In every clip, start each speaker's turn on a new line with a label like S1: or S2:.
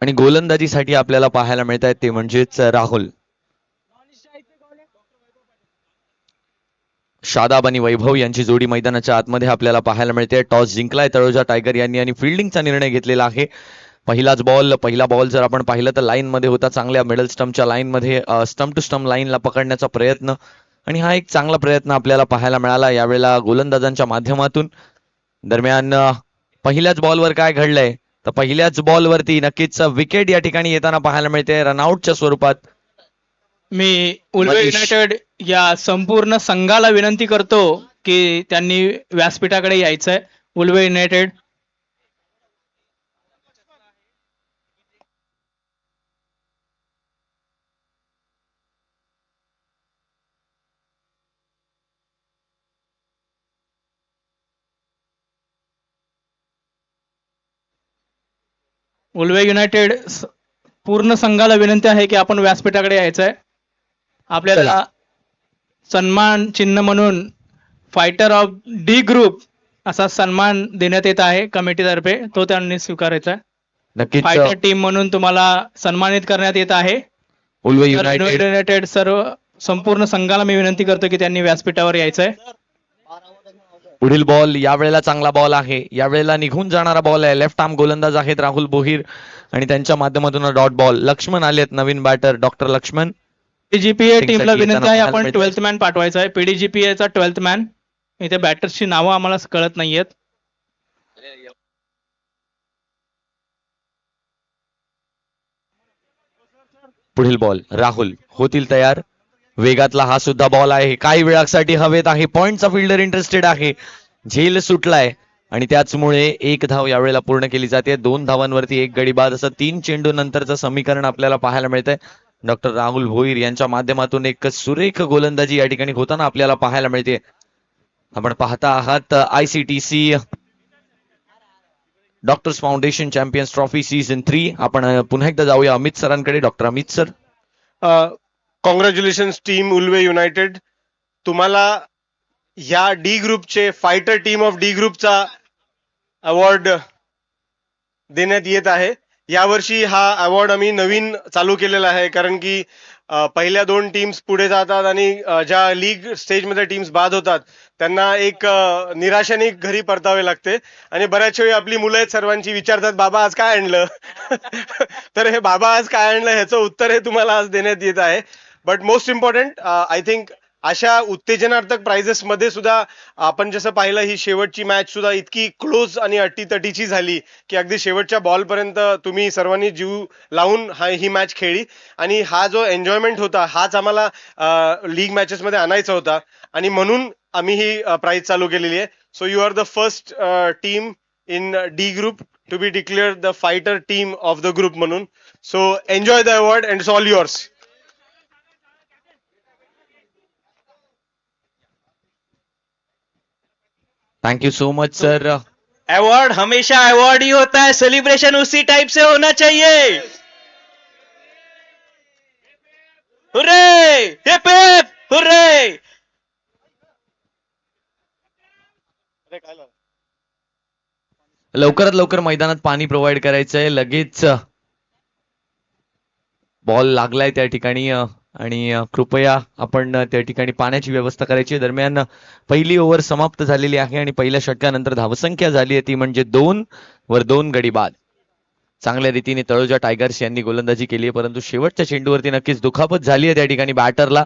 S1: आणि गोलंदाजीसाठी आपल्याला पाहायला मिळत आहेत ते म्हणजेच राहुल. शादाब आणि वैभव यांची जोडी मैदानाच्या आतमध्ये आपल्याला पाहायला मिळते. टॉस जिंकलाय तळोजा टायगर यांनी आणि फिल्डिंगचा निर्णय घेतलेला आहे. पहिला बॉल जर आपण पाहिलं तर लाईन मध्ये होता, चांगल्या मिडल स्टंपच्या लाईन मध्ये, स्टंप टू स्टंप लाईनला पकडण्याचा प्रयत्न, आणि हा एक चांगला प्रयत्न आपल्याला पाहायला मिळाला यावेळेला गोलंदाजांच्या माध्यमातून. दरम्यान पहिल्याच बॉलवर काय घडलंय तर पहिल्याच बॉलवरती नक्कीच विकेट या ठिकाणी येताना पाहायला मिळते रनआउटच्या स्वरूपात.
S2: मी उल्वे युनायटेड या संपूर्ण संघाला विनंती करतो की त्यांनी व्यासपीठाकडे यायचंय. उल्वे युनायटेड उल्वे युनायटेड पूर्ण संघाला विनंती आहे की आपण व्यासपीठाकडे यायचंय. आपल्याला सन्मान चिन्ह म्हणून फायटर ऑफ डी ग्रुप असा सन्मान देण्यात येत आहे कमिटीतर्फे, तो त्यांनी स्वीकारायचा.
S1: नक्कीच
S2: फायटर टीम म्हणून तुम्हाला सन्मानित करण्यात येत आहे.
S1: उल्वे
S2: युनायटेड सर्व संपूर्ण संघाला मी विनंती करतो की त्यांनी व्यासपीठावर यायचंय.
S1: पुढील बॉल यावेळेला चांगला बॉल आहे, यावेळेला निघून जाणारा बॉल आहे. लेफ्ट आर्म गोलंदाज आहेत राहुल बोहीर आणि त्यांच्या माध्यमातून डॉट बॉल. लक्ष्मण आलेत नवीन बॅटर डॉक्टर लक्ष्मण.
S2: पीडीजीपीए टीमला विनंती आहे आपण 12th मॅन पाठवायचा आहे. पीडीजीपीए चा 12th मॅन. इथे बॅटर्सची नावं आम्हाला कळत नाहीयेत.
S1: पुढील बॉल राहुल होतील तयार. वेगातला हा सुद्धा बॉल आहे, काही वेळासाठी हवेत आहे. पॉइंटचा फिल्डर इंटरेस्टेड आहे, झेल सुटलाय आणि त्याचमुळे एक धाव यावेळेला पूर्ण केली जाते. 2 धावांवरती 1 गडी बाद असं 3 चेंडू नंतरचं समीकरण आपल्याला पाहायला मिळतंय. डॉक्टर राहुल भोईर यांच्या माध्यमातून एक सुरेख गोलंदाजी या ठिकाणी होताना आपल्याला पाहायला मिळते. आपण पाहता आहात ICTC doctors foundation champions trophy season 3. आपण पुन्हा एकदा जाऊया अमित सरांकडे. Doctor Amit sir.
S3: Congratulation team Ulwe united. तुम्हाला या डी ग्रुपचे फायटर टीम ऑफ डी ग्रुपचा अवॉर्ड देण्यात येत आहे. यावर्षी हा अवॉर्ड आम्ही नवीन चालू केलेला आहे, कारण की पहिल्या 2 टीम्स पुढे जातात आणि ज्या लीग स्टेजमध्ये टीम्स बाद होतात त्यांना एक निराशाने घरी परतावे लागते. आणि बऱ्याच वेळी आपली मुलं आहेत सर्वांची विचारतात बाबा आज काय आणलं. तर हे बाबा आज काय आणलं ह्याचं उत्तर हे तुम्हाला आज देण्यात येत आहे. But most important I think अशा उत्तेजनार्थक प्राइजेस मध्ये सुद्धा आपण जसं पाहिलं ही शेवटची मॅच सुद्धा इतकी क्लोज आणि अटीतटीची झाली की अगदी शेवटच्या बॉल पर्यंत तुम्ही सर्वांनी जीव लावून ही मॅच खेळली. आणि हा जो एन्जॉयमेंट होता हाच आम्हाला लीग मॅचेस मध्ये आणायचा होता आणि म्हणून आम्ही ही प्राइज चालू केलेली आहे. So you are the first team in D group to be declare the fighter team of the group म्हणून. So enjoy the award and it's all yours.
S1: Thank you so much sir.
S4: Award हमेशा award ही होता है, celebration उसी type से होना चाहिए. Hurray! Hip hip! Hurray!
S1: लवकरात लवकर मैदानात पाणी प्रोव्हाइड करायचंय. लगेच बॉल लागलाय त्या ठिकाणी आणि कृपया आपण त्या ठिकाणी पाण्याची व्यवस्था करायची. दरम्यान पहिली ओव्हर समाप्त झालेली आहे आणि पहिल्या षटकानंतर धावसंख्या झाली आहे ती म्हणजे 2 वर 2 गडी बाद. चांगल्या रीतीने तळोजा टायगर्स यांनी गोलंदाजी केली आहे, परंतु शेवटच्या चेंडूवरती नक्कीच दुखापत झाली आहे त्या ठिकाणी बॅटरला.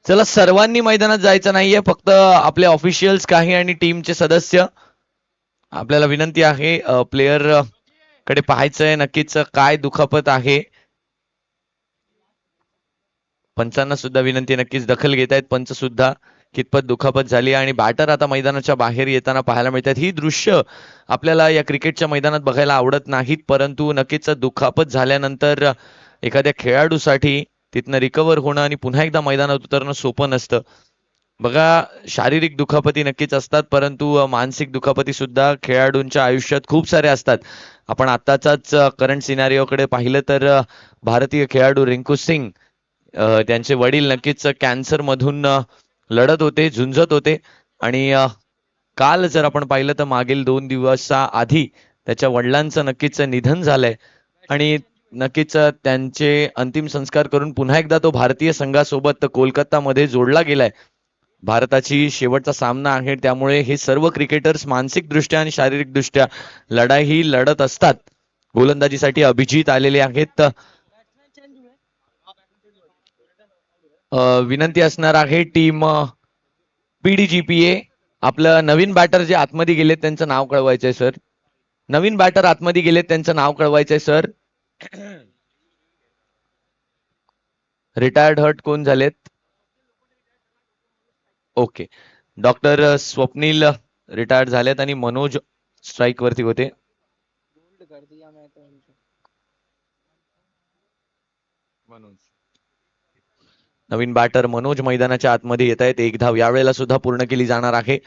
S1: चला सर्वांनी मैदानात जायचं नाहीये, फक्त आपले ऑफिशियल्स काही आणि टीमचे सदस्य. आपल्याला विनंती आहे प्लेयर कडे पाहायचंय नक्कीच काय दुखापत आहे. पंचांना सुद्धा विनंती, नक्कीच दखल घेत आहेत पंच सुद्धा कितपत दुखापत झाली आणि बॅटर आता मैदानाच्या बाहेर येताना पाहायला मिळतात. ही दृश्य आपल्याला या क्रिकेटच्या मैदानात बघायला आवडत नाहीत, परंतु नक्कीच दुखापत झाल्यानंतर एखाद्या खेळाडूसाठी तिथनं रिकव्हर होणं आणि पुन्हा एकदा मैदानात उतरणं सोपं नसतं. बघा शारीरिक दुखापती नक्कीच असतात, परंतु मानसिक दुखापती सुद्धा खेळाडूंच्या आयुष्यात खूप साऱ्या असतात. आपण आताचाच करंट सिनारिओकडे पाहिलं तर भारतीय खेळाडू रिंकू सिंग त्यांचे वडील नक्कीच कॅन्सर मधून लढत होते, झुंजत होते आणि काल जर आपण पाहिलं तर मागील 2 दिवसाआधी त्याच्या वडिलांचं नक्कीच निधन झालंय. आणि नक्कीच त्यांचे अंतिम संस्कार करून पुन्हा एकदा तो भारतीय संघासोबत कोलकातामध्ये जोडला गेलाय. भारताची शेवटचा सामना आहे, त्यामुळे हे सर्व क्रिकेटर्स मानसिकदृष्ट्या आणि शारीरिकदृष्ट्या लढाई ही लढत असतात. गोलंदाजीसाठी अभिजित आलेले आहेत. विनंती असणार आहे टीम PDGPA, आपलं नवीन बॅटर जे आतमध्ये गेलेत त्यांचं नाव कळवायचंय सर. नवीन बॅटर आतमध्ये गेलेत त्यांचं नाव कळवायचंय सर. रिटायर्ड हर्ट कोण झालेत? ओके, डॉक्टर स्वप्नील रिटायर्ड झालेत आणि मनोज स्ट्राईक वरती होते. नवीन बॅटर मनोज मैदानाच्या आतमध्ये येत आहेत. एक धाव यावेळेला सुद्धा पूर्ण केली जाणार आहे.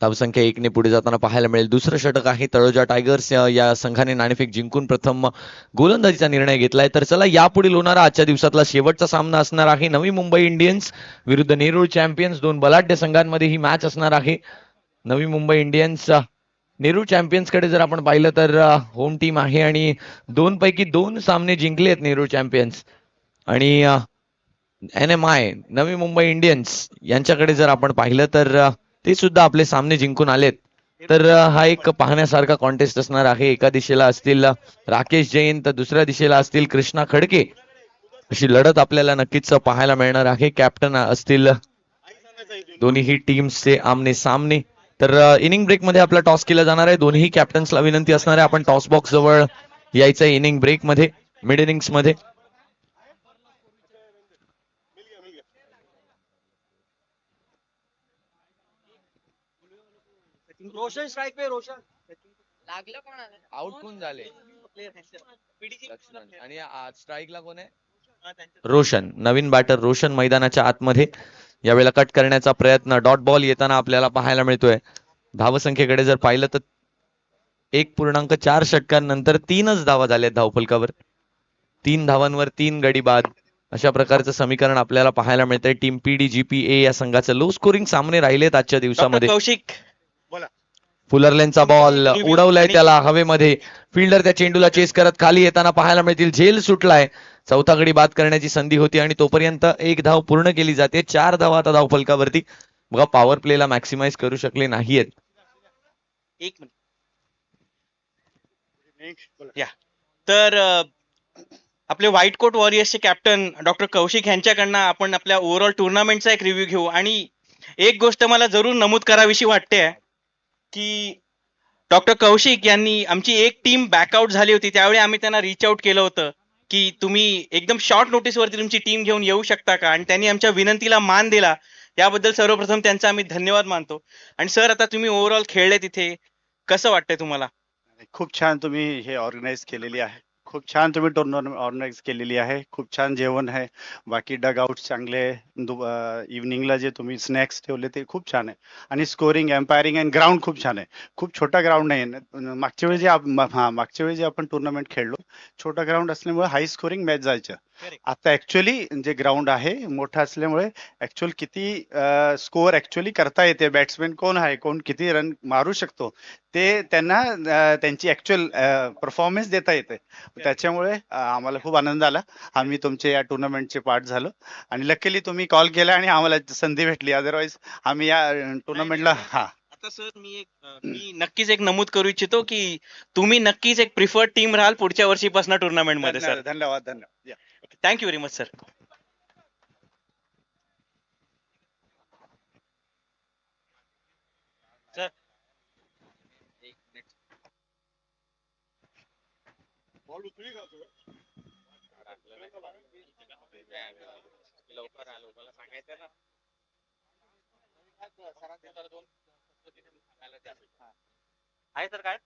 S1: धावसंख्या 1 ने पुढे जाताना पाहायला मिळेल. दुसरं षटक आहे तळोजा टायगर्स या संघाने नाणेफेक जिंकून प्रथम गोलंदाजीचा निर्णय घेतलाय. तर चला, यापुढील होणारा आजच्या दिवसातला शेवटचा सामना असणार आहे नवी मुंबई इंडियन्स विरुद्ध नेरूळ चॅम्पियन्स. दोन बलाढ्य संघांमध्ये ही मॅच असणार आहे. नवी मुंबई इंडियन्स नेरूळ चॅम्पियन्स कडे जर आपण पाहिलं तर होम टीम आहे आणि 2 पैकी 2 सामने जिंकले आहेत नेरूळ चॅम्पियन्स. आणि NMI नवी मुंबई इंडियन्स यांच्याकडे जर आपण पाहिलं तर ते सुद्धा आपले सामने जिंकून आलेत. तर हा एक पाहण्यासारखा कॉन्टेस्ट असणार आहे. एका दिशेला असतील राकेश जैन तर दुसऱ्या दिशेला असतील कृष्णा खडके. अशी लढत आपल्याला नक्कीच पाहायला मिळणार आहे. कॅप्टन असतील दोन्ही टीम्सचे आमने सामने. तर इनिंग ब्रेक मध्ये आपला टॉस केला जाणार आहे. दोन्ही कॅप्टन्सला विनंती असणार आहे आपण टॉस बॉक्स जवळ यायचं इनिंग ब्रेक मध्ये, मिड इनिंग्स मध्ये.
S4: रोशन स्ट्राइक पे रोशन
S5: लागलं कोणाला?
S1: आउट कोण झाले?
S4: लक्ष्मण.
S1: आणि स्ट्राईकला कोण आहे? रोशन. नवीन बॅटर रोशन मैदानाच्या आतमध्ये. यावेळेला कट करण्याचा प्रयत्न, डॉट बॉल येताना आपल्याला पाहायला मिळतोय. धावसंख्येकडे जर पाहिलं तर 1.4 षटकांनंतर 3च धावा झाल्यात धावफलकावर. 3 धावांवर 3 गडी बाद, अशा प्रकारचं समीकरण आपल्याला पाहायला मिळतंय. टीम PDGPA या संघाचं लो स्कोरिंग सामने राहिलेत आजच्या दिवसामध्ये.
S4: कौशिक
S1: फुलरलेनचा बॉल उडवलाय त्याला हवेमध्ये. फिल्डर त्या चेंडूला चेस करत खाली येताना पाहायला मिळतील. झेल सुटलाय. चौथा गडी बाद करण्याची संधी होती आणि तोपर्यंत 1 धाव पूर्ण केली जाते. 4 धावा आता धावफलकावरती. बघा, पॉवर प्लेला मॅक्सिमाइज करू शकले नाहीयेत.
S4: एक मिनिट या तर आपले व्हाईट कोट वॉरियर्सचे कॅप्टन डॉक्टर कौशिक यांच्याकडनं आपण आपल्या ओव्हरऑल टुर्नामेंटचा एक रिव्ह्यू घेऊ. आणि एक गोष्ट मला जरूर नमूद करावीशी वाटते की डॉक्टर कौशिक यांनी, आमची एक टीम बॅकआउट झाली होती त्यावेळी आम्ही त्यांना रीच आउट केलं होतं की तुम्ही एकदम शॉर्ट नोटीसवरती तुमची टीम घेऊन येऊ शकता का, आणि त्यांनी आमच्या विनंतीला मान दिला. याबद्दल सर्वप्रथम त्यांचा आम्ही धन्यवाद मानतो. आणि सर, आता तुम्ही ओव्हरऑल खेळले तिथे, कसं वाटतंय तुम्हाला?
S6: खूप छान तुम्ही हे ऑर्गनाईज केलेली आहे. खूप छान तुम्ही टुर्नामेंट ऑर्गनाईज केलेली आहे. खूप छान जेवण आहे. बाकी डग आउट चांगले. इव्हनिंगला जे तुम्ही स्नॅक्स ठेवले ते खूप छान आहे. आणि स्कोरिंग, एम्पायरिंग अँड ग्राउंड खूप छान आहे. खूप छोटा ग्राउंड नाही. मागच्या वेळी मागच्या वेळी जे आपण टुर्नामेंट खेळलो, छोटा ग्राउंड असल्यामुळे हाय स्कोरिंग मॅच जायचं. आता ऍक्च्युअली जे ग्राउंड आहे मोठा असल्यामुळे ऍक्च्युअल किती स्कोअर ऍक्च्युअली करता येते, बॅट्समॅन कोण आहे, कोण किती रन मारू शकतो, ते त्यांना त्यांची ऍक्च्युअल परफॉर्मन्स देता येते. त्याच्यामुळे आम्हाला खूप आनंद आला. आम्ही तुमचे या टुर्नामेंटचे पार्ट झालो आणि लकीली तुम्ही कॉल केला आणि आम्हाला संधी भेटली. अदरवाईज आम्ही या टुर्नामेंटला
S4: आता सर, मी नक्कीच एक नमूद करू इच्छितो की तुम्ही नक्कीच एक प्रिफर्ड टीम राहाल पुढच्या वर्षीपासून टुर्नामेंट मध्ये. सर,
S6: धन्यवाद. धन्यवाद.
S4: Thank you very much sir. Sir, लवकर आलो, मला सांगायचं ना. आहे सर काय?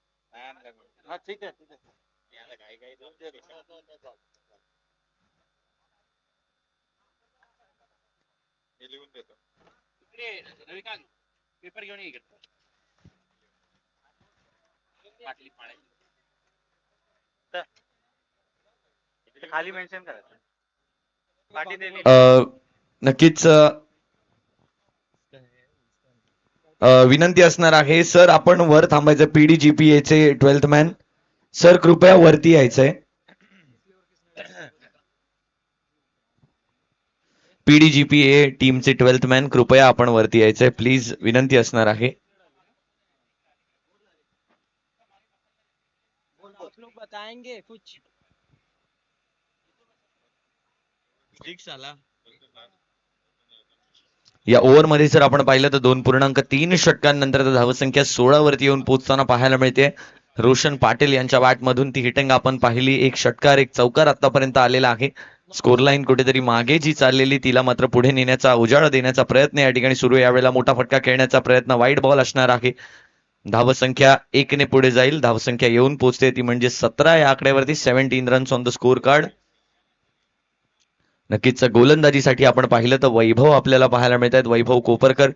S4: हा, ठीक आहे ठीक आहे. लिहून देतो. रविकांत, पेपर घेऊन ये. खाली मेन्शन करायचं.
S1: नक्कीच विनंती असणार आहे. सर, आपण वर थांबायचं. PDGPA चे 12th मॅन सर, कृपया वरती यायचंय. PDGPA टीमचे 12th मॅन कृपया आपण वरती यायचंय प्लीज, विनंती असणार आहे.
S5: आप लोग बताएंगे कुछ.
S1: या ओव्हरमध्ये जर आपण पाहिलं तर 2.3 षटकांनंतर धावसंख्या 16 वरती येऊन पोहोचताना पाहायला मिळते. रोशन पाटील यांच्या बॅटमधून ती हिटिंग आपण पाहिली. एक षटकार एक चौकार आतापर्यंत आलेला आहे. स्कोर लाईन कुठेतरी मागे जी चाललेली तिला मात्र पुढे नेण्याचा, उजाळा देण्याचा प्रयत्न या ठिकाणी सुरू आहे. यावेळेला मोठा फटका खेळण्याचा प्रयत्न, वाईड बॉल असणार आहे. धावसंख्या 1 ने पुढे जाईल. धावसंख्या येऊन पोहोचते ती म्हणजे 17 या आकड्यावरती. 17 runs on the score card. नक्कीच गोलंदाजीसाठी आपण पाहिलं तर वैभव आपल्याला पाहायला मिळत आहेत. वैभव कोपरकर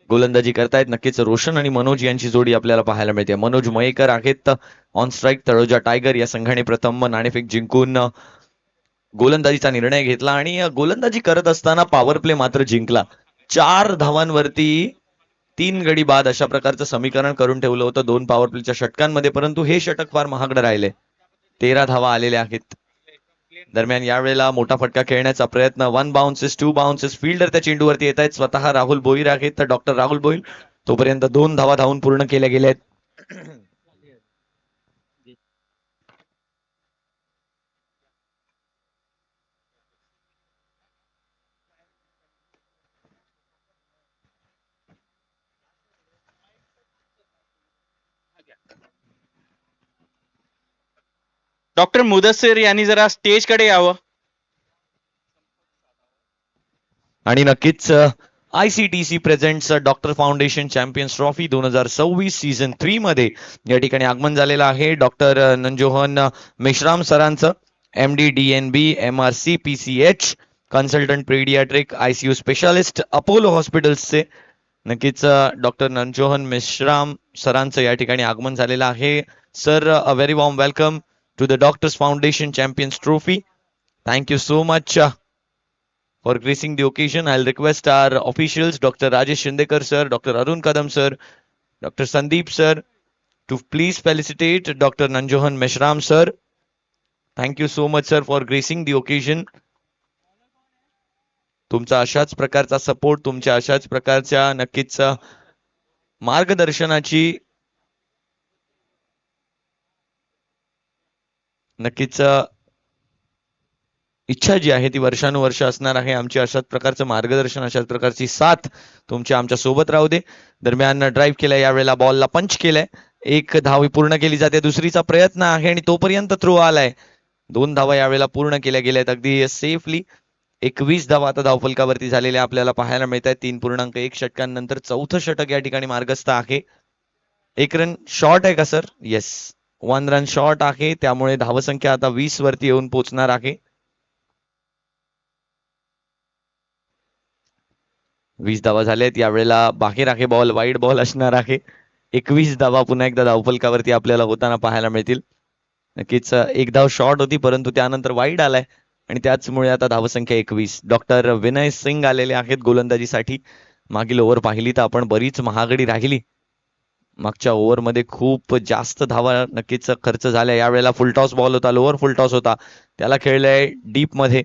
S1: गोलंदाजी करतायत. नक्कीच रोशन आणि मनोज यांची जोडी आपल्याला पाहायला मिळते. मनोज मयेकर आहेत ऑन स्ट्राईक. तळोजा टायगर या संघाने प्रथम नाणेफेक जिंकून गोलंदाजीचा निर्णय घेतला आणि गोलंदाजी करत असताना पॉवर प्ले मात्र जिंकला. 4 धावांवरती 3 गडी बाद अशा प्रकारचं समीकरण करून ठेवलं होतं 2 पॉवर प्लेच्या षटकांमध्ये, परंतु हे षटक फार महागडं राहिले. 13 धावा आलेल्या आहेत. दरम्यान यावेळेला मोठा फटका खेळण्याचा प्रयत्न, 1 बाउन्सेस 2 बाउन्सेस. फिल्डर त्या चेंडूवरती येत आहेत. स्वतः राहुल भोईर आहेत तर डॉक्टर राहुल भोईर. तोपर्यंत 2 धावा धावून पूर्ण केल्या गेल्या आहेत.
S4: डॉक्टर मुदस्सिर यांनी जरा स्टेजकडे यावं.
S1: आणि नक्कीच ICTC presents doctor foundation champions trophy 2026 season 3 मध्ये या ठिकाणी आगमन झालेलं आहे. डॉक्टर नंजोहन मेश्राम सरांचं, MD DNB MRC PCH consultant paediatric ICU specialist Apollo हॉस्पिटल्सचे नक्कीच डॉक्टर नंजोहन मेश्राम सरांचं या ठिकाणी आगमन झालेलं आहे. Sir, a very warm welcome to the Doctors Foundation Champions Trophy. Thank you so much for gracing the occasion. I'll request our officials, Dr. Rajesh Shindekar sir, Dr. Arun Kadam sir, Dr. Sandeep sir, to please felicitate Dr. Nanjohan Meshram sir. Thank you so much sir for gracing the occasion. तुमचा अशाच प्रकारचा support, तुमच्या अशाच प्रकारच्या नक्कीच मार्गदर्शनाची नक्कीच इच्छा जी आहे ती वर्षानुवर्ष असणार आहे. आमची अशाच प्रकारचं मार्गदर्शन, अशाच प्रकारची साथ तुमच्या आमच्या सोबत राहू दे. दरम्यान ड्राईव्ह केलाय, यावेळेला बॉलला पंच केलाय. 1 धाव पूर्ण केली जाते. दुसरीचा प्रयत्न आहे आणि तोपर्यंत थ्रो आलाय. 2 धावा यावेळेला पूर्ण केल्या गेल्यात अगदी सेफली. 21 धावा आता धावफलकावरती झालेल्या आपल्याला पाहायला मिळत आहेत. 3.1 षटकांनंतर 4थं षटक या ठिकाणी मार्गस्थ आहे. 1 रन शॉर्ट आहे का सर? येस, 1 रन शॉर्ट आहे. त्यामुळे धावसंख्या आता 20 वरती येऊन पोहोचणार आहे. 20 धावा झाल्यात. यावेळेला बाहेर आहे बॉल, वाईड बॉल असणार आहे. 21 धावा पुन्हा एकदा धावफलकावरती आपल्याला होताना पाहायला मिळतील. नक्कीच 1 धाव शॉर्ट होती, परंतु त्यानंतर वाईड आलाय आणि त्याचमुळे आता धावसंख्या 21. डॉक्टर विनय सिंग आलेले आहेत गोलंदाजीसाठी. मागील ओव्हर पाहिली तर आपण बरीच महागडी राहिली. मागच्या ओव्हरमध्ये खूप जास्त धावा नक्कीच खर्च झाल्या. यावेळेला फुलटॉस बॉल होता, लोअर फुलटॉस होता, त्याला खेळलाय डीप मध्ये.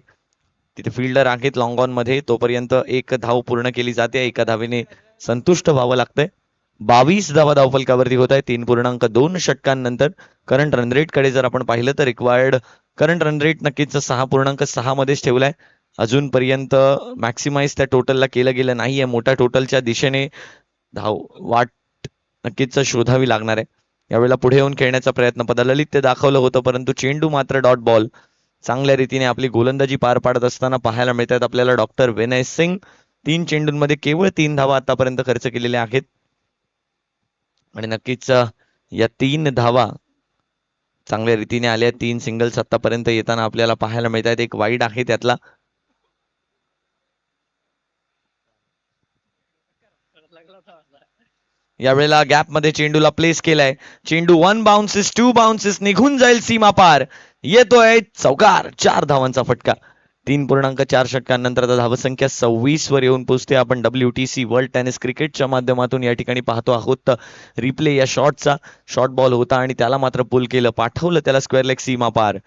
S1: तिथे फिल्डर आहेत लॉंग ऑन मध्ये. तोपर्यंत 1 धाव पूर्ण केली जाते. 1 धावेने संतुष्ट व्हावं लागतंय. 22 धावा धावफलकावरती होत आहे 3.2 षटकांनंतर. करंट रन रेट कडे जर आपण पाहिलं तर रिक्वायर्ड करंट रन रेट नक्कीच 6.6 मध्येच ठेवलाय. अजूनपर्यंत मॅक्सिमाइज त्या टोटलला केलं गेलं नाहीये. मोठ्या टोटलच्या दिशेने वाट नक्कीच शोधावी लागणार आहे. यावेळेला पुढे येऊन खेळण्याचा प्रयत्न पदाललित ते दाखवलं होतं, परंतु चेंडू मात्र डॉट बॉल. चांगल्या रीतीने आपली गोलंदाजी पार पाडत असताना पाहायला मिळतात आपल्याला डॉक्टर विनय सिंग. 3 चेंडूंमध्ये केवळ 3 धावा आतापर्यंत खर्च केलेल्या आहेत आणि नक्कीच या 3 धावा चांगल्या रीतीने आल्या. 3 सिंगल्स आतापर्यंत येताना आपल्याला पाहायला मिळतात. 1 वाईड आहे त्यातला. यावेळेला गॅप मध्ये चेंडूला प्लेस केलाय. चेंडू 1 बाउन्सेस 2 बाउन्सेस निघून जाईल सीमा पार. येतोय चौकार. 4 धावांचा फटका. 3.4 षटकांनंतर आता धावसंख्या 26 वर येऊन पोहोचते. आपण WTC वर्ल्ड टेनिस क्रिकेटच्या माध्यमातून या ठिकाणी पाहतो आहोत रिप्ले या शॉटचा. शॉर्ट बॉल होता आणि त्याला मात्र पुल केलं, पाठवलं त्याला स्क्वेअर लेग सीमा पार.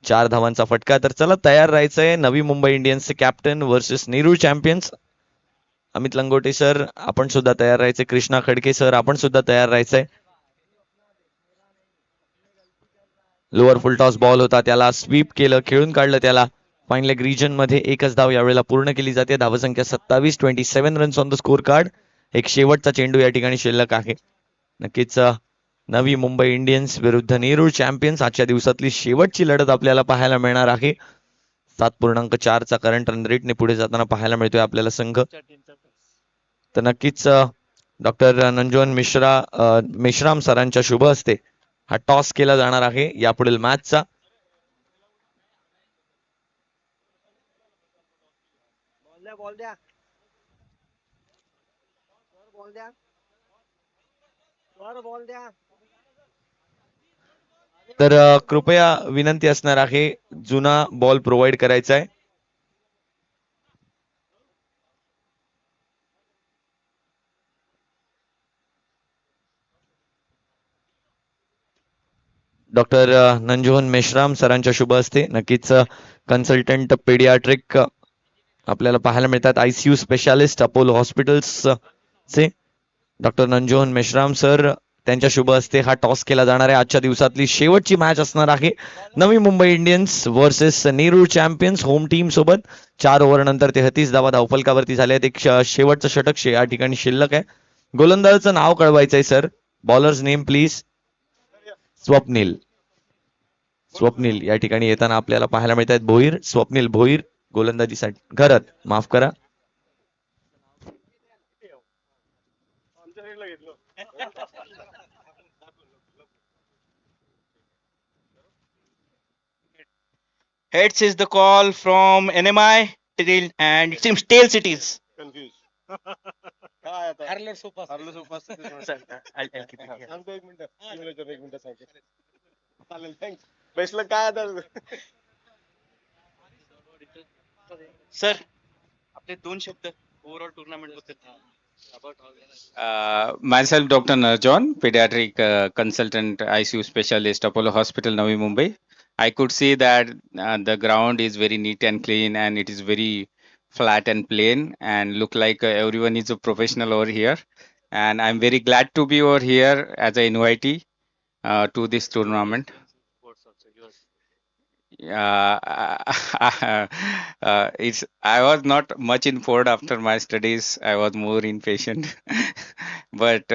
S1: 4 धावांचा फटका. तर चला तयार राहायचंय. नवी मुंबई इंडियन्सचे captain versus Nerul champions. Amit Langote sir आपण सुद्धा तयार राहायचे. कृष्णा खडके सर आपण सुद्धा तयार राहायचंय. लोअर फुल टॉस बॉल होता, त्याला स्वीप केलं, खेळून काढलं त्याला. फाईन लेग रिजन मध्ये एकच धाव यावेळेला पूर्ण केली जाते. धावसंख्या 27, 27 runs on the score card. एक शेवटचा चेंडू या ठिकाणी शिल्लक आहे. नक्कीच नवी मुंबई इंडियन्स विरुद्ध नेरूळ चॅम्पियन्स आजच्या दिवसातली शेवटची लढत आपल्याला पाहायला मिळणार आहे. 7.4 चा करंट रन रेटने पुढे जाताना पाहायला मिळतोय आपल्याला संघ. तर नक्कीच डॉक्टर नंजोन मेश्राम सरांच्या शुभ हस्ते हा टॉस केला जाणार आहे यापुढील मॅचचा.
S5: बॉल द्या बॉल द्या बॉल द्या.
S1: तर कृपया विनंती असणार आहे जुना बॉल प्रोव्हाइड करायचा आहे. डॉक्टर नंजोहन मेश्राम सरांच्या शुभ हस्ते नक्कीच कन्सल्टंट पेडियाट्रिक आपल्याला पाहायला मिळतात. ICU स्पेशालिस्ट अपोलो हॉस्पिटल्स चे डॉक्टर नंजोहन मेश्राम सर त्यांच्या शुभ हस्ते हा टॉस केला जाणार आहे. आजच्या दिवसातली शेवटची मॅच असणार आहे Navi Mumbai Indians versus Nerul champions home team सोबत. 4 ओव्हर नंतर 33 धावा धावफलकावरती झाले आहेत. एक शेवटचं षटक या ठिकाणी शिल्लक आहे. गोलंदाजाचं नाव कळवायचंय सर. Bowlers name please. स्वप्नील या ठिकाणी येताना आपल्याला पाहायला मिळत आहेत. भोईर, स्वप्नील भोईर गोलंदाजीसाठी. घरत माफ करा.
S4: Heads is the call from NMI and it seems tails it is.
S3: हार्लर सोपा
S4: Sir, I'll keep it here.
S3: सांगतो एक मिनिट सांगतो. चालेल थँक्स. बेस्टला काय आता
S4: Sir, आपले 2 शब्द ओव्हरऑल टुर्नामेंट बद्दल.
S7: Myself, Dr. Narjon, pediatric consultant, ICU specialist, Apollo Hospital, Navi Mumbai. I could see that the ground is very neat and clean, and it is very flat and plain, and look like everyone is a professional over here. And I'm very glad to be over here as an invitee to this tournament. It's I was not much informed after my studies. I was more impatient, but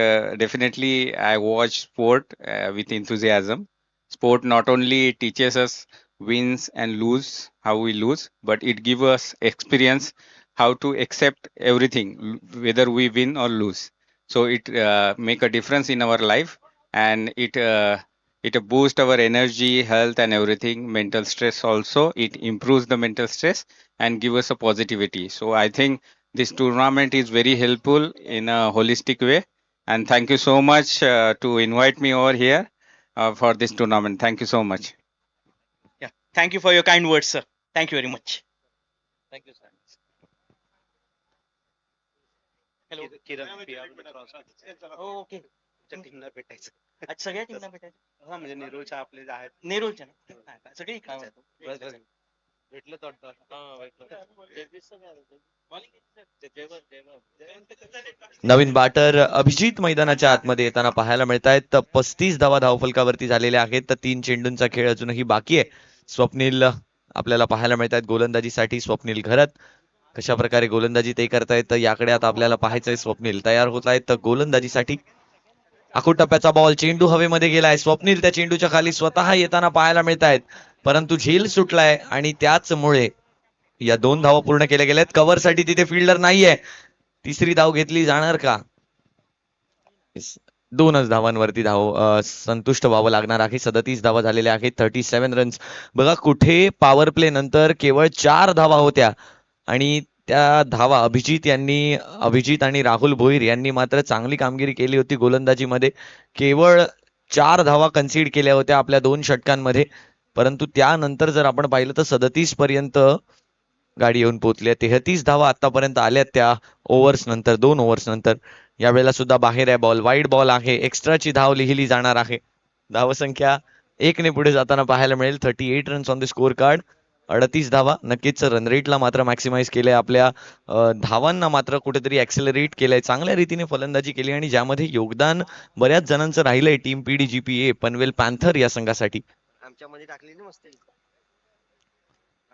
S7: definitely I watch sport with enthusiasm. Sport not only teaches us wins and lose how we lose, but it gives us experience how to accept everything, whether we win or lose. So it make a difference in our life, and it boosts our energy, health, and everything. Mental stress also, it improves the mental stress and give us a positivity. So I think this tournament is very helpful in a holistic way. And thank you so much to invite me over here for this tournament. Thank you so much.
S4: Yeah, thank you for your kind words, sir. Thank you very much. Thank you, sir. Hello. Oh, okay.
S6: टीमला भेटायचं.
S4: आज सगळ्या टीमला भेटायचं.
S6: हा म्हणजे नेरूळच्या आपले जे आहेत
S4: नेरूळच्या ना? हा का? सगळे इकडेच आहेत.
S6: भेटलं
S1: नवीन बॅटर अभिजित मैदानाच्या आतमध्ये येताना पाहायला मिळत आहेत. तर 35 धावा धावफलकावरती झालेल्या आहेत. तर 3 चेंडूंचा खेळ अजूनही बाकी आहे. स्वप्नील आपल्याला पाहायला मिळत आहेत गोलंदाजीसाठी. स्वप्नील घरत कशा प्रकारे गोलंदाजी ते करतायत याकडे आता आपल्याला पाहायचंय. स्वप्नील तयार होत आहेत तर गोलंदाजीसाठी. आखूड टप्प्याचा बॉल चेंडू हवेमध्ये गेलाय. स्वप्नील त्या चेंडूच्या खाली स्वतः येताना पाहायला मिळत आहेत, परंतु झेल सुटलाय आणि त्याचमुळे या 2 धावा पूर्ण केल्या गेल्यात. कव्हरसाठी तिथे फिल्डर नाहीये. तिसरी धाव घेतली जाणार का? 2च धावांवरती संतुष्ट व्हावं लागणार आहे. 37 धावा झालेल्या आहेत. 37 रन्स. बघा कुठे पॉवर प्ले नंतर केवळ 4 धावा होत्या आणि त्या धावा अभिजित आणि राहुल भोईर यांनी मात्र चांगली कामगिरी केली होती गोलंदाजीमध्ये. केवळ 4 धावा कन्सीड केल्या होत्या आपल्या 2 षटकांमध्ये, परंतु त्यानंतर जर आपण पाहिलं तर 37 पर्यंत गाडी येऊन पोहोचली. 33 धावा आतापर्यंत आल्यात त्या ओव्हर्स नंतर, 2 ओव्हर्स नंतर. यावेळेला सुद्धा बाहेर आहे बॉल, वाईड बॉल आहे. एक्स्ट्राची धाव लिहिली जाणार आहे. धावसंख्या 1 ने पुढे जाताना पाहायला मिळेल. 38 runs on the score card, 38 धावा. नक्कीच रन रेटला मात्र मॅक्सिमाइज केलंय, आपल्या धावांना मात्र कुठेतरी ऍक्सेलरेट केलंय, चांगल्या रीतीने फलंदाजी केली आणि ज्यामध्ये योगदान बऱ्याच जणांचं राहिलंय टीम PDGPA पनवेल पॅन्थर या संघासाठी.
S5: आमच्यामध्ये टाकली ना मस्त.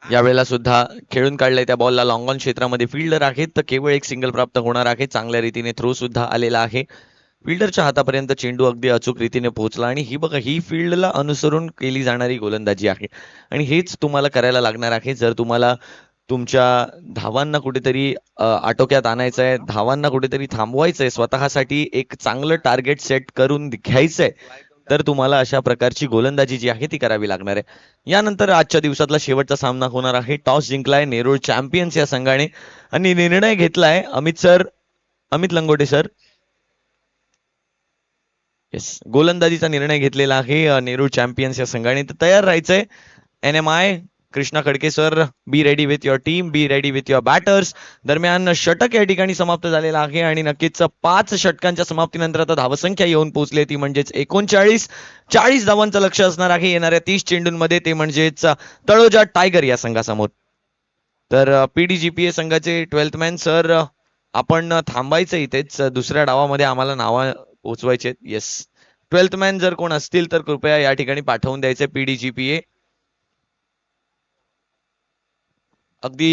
S1: यावेळेला सुद्धा खेळून काढलंय त्या बॉलला. लॉंग ऑन क्षेत्रामध्ये फिल्डर आहेत तर केवळ एक सिंगल प्राप्त होणार आहे. चांगल्या रीतीने थ्रो सुद्धा आलेला आहे. फिल्डरच्या हातापर्यंत चेंडू अगदी अचूक रीतीने पोहोचला आणि ही बघा, ही फील्डला अनुसरून केली जाणारी गोलंदाजी आहे आणि हेच तुम्हाला करायला लागणार आहे जर तुम्हाला तुमच्या धावांना कुठेतरी आटोक्यात आणायचं आहे, धावांना कुठेतरी थांबवायचंय, स्वतःसाठी एक चांगलं टार्गेट सेट करून घ्यायचंय, तर तुम्हाला अशा प्रकारची गोलंदाजी जी आहे ती करावी लागणार आहे. यानंतर आजच्या दिवसातला शेवटचा सामना होणार आहे. टॉस जिंकलाय नेरूळ चॅम्पियन्स या संघाने आणि निर्णय घेतलाय अमित लंगोटे सर. येस, गोलंदाजीचा निर्णय घेतलेला आहे नेरूळ चॅम्पियन्स या संघाने. तर तयार राहायचंय. NMI Krishna Khadke sir, be ready with your team, be ready with your batters. दरम्यान षटक या ठिकाणी समाप्त झालेला आहे आणि नक्कीच 5 षटकांच्या समाप्तीनंतर आता धावसंख्या येऊन पोहोचली, ती म्हणजेच 39 धावांचं लक्ष असणार आहे येणाऱ्या 30 चेंडूंमध्ये, ते म्हणजेच तळोजा टायगर या संघासमोर. तर PDGPA संघाचे 12th मॅन सर, आपण थांबायचं इथेच, दुसऱ्या डावामध्ये आम्हाला नावं पोहोचवायचे. येस, 12th मॅन जर कोण असतील तर कृपया या ठिकाणी पाठवून द्यायचे. PDGPA अगदी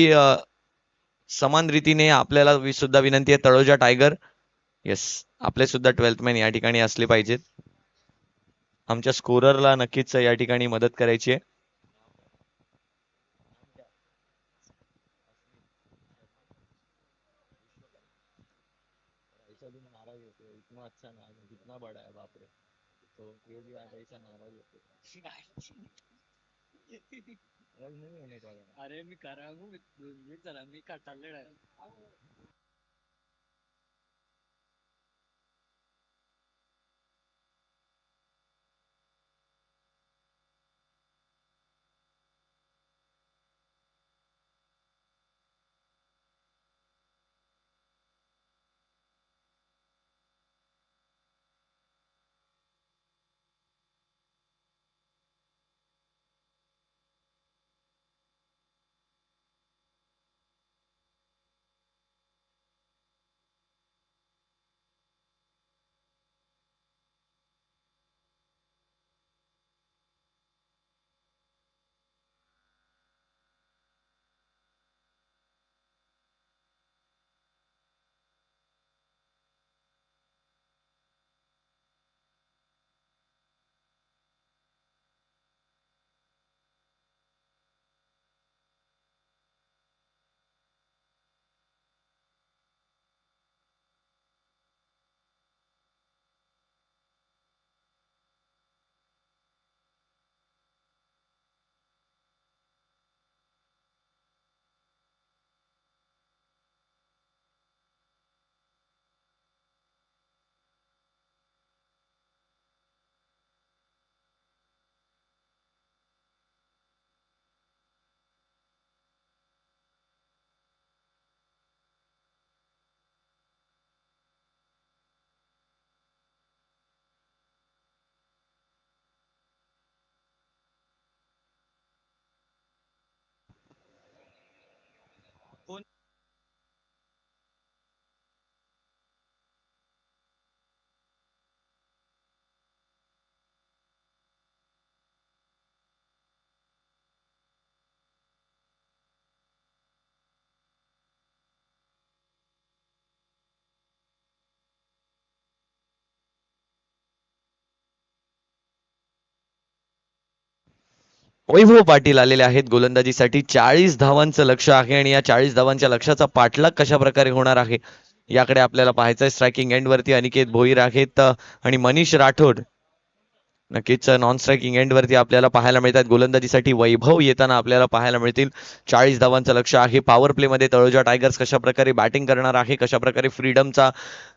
S1: समान रीतीने आपल्याला सुद्धा विनंती आहे. तळोजा टायगर, येस, आपले सुद्धा 12th मॅन या ठिकाणी असले पाहिजेत. आमच्या स्कोररला नक्कीच या ठिकाणी मदत करायची आहे.
S8: अरे मी करा मी चला मी काढले.
S1: वैभव पाटील आलेले आहेत गोलंदाजीसाठी. 40 धावांचं लक्ष आहे आणि या 40 धावांच्या लक्षाचा पाठलाग कशा प्रकारे होणार आहे याकडे आपल्याला पाहायचंय. स्ट्रायकिंग एंड वरती अनिकेत भोईर आहेत आणि मनीष राठोड नक्कीच नॉन स्ट्रायकिंग एंड वरती आपल्याला पाहायला मिळतात. गोलंदाजीसाठी वैभव येताना आपल्याला पाहायला मिळतील. 40 धावांचं लक्ष आहे. पॉवर प्ले मध्ये तळोजा टायगर्स कशा प्रकारे बॅटिंग करणार आहे, कशा प्रकारे फ्रीडमचा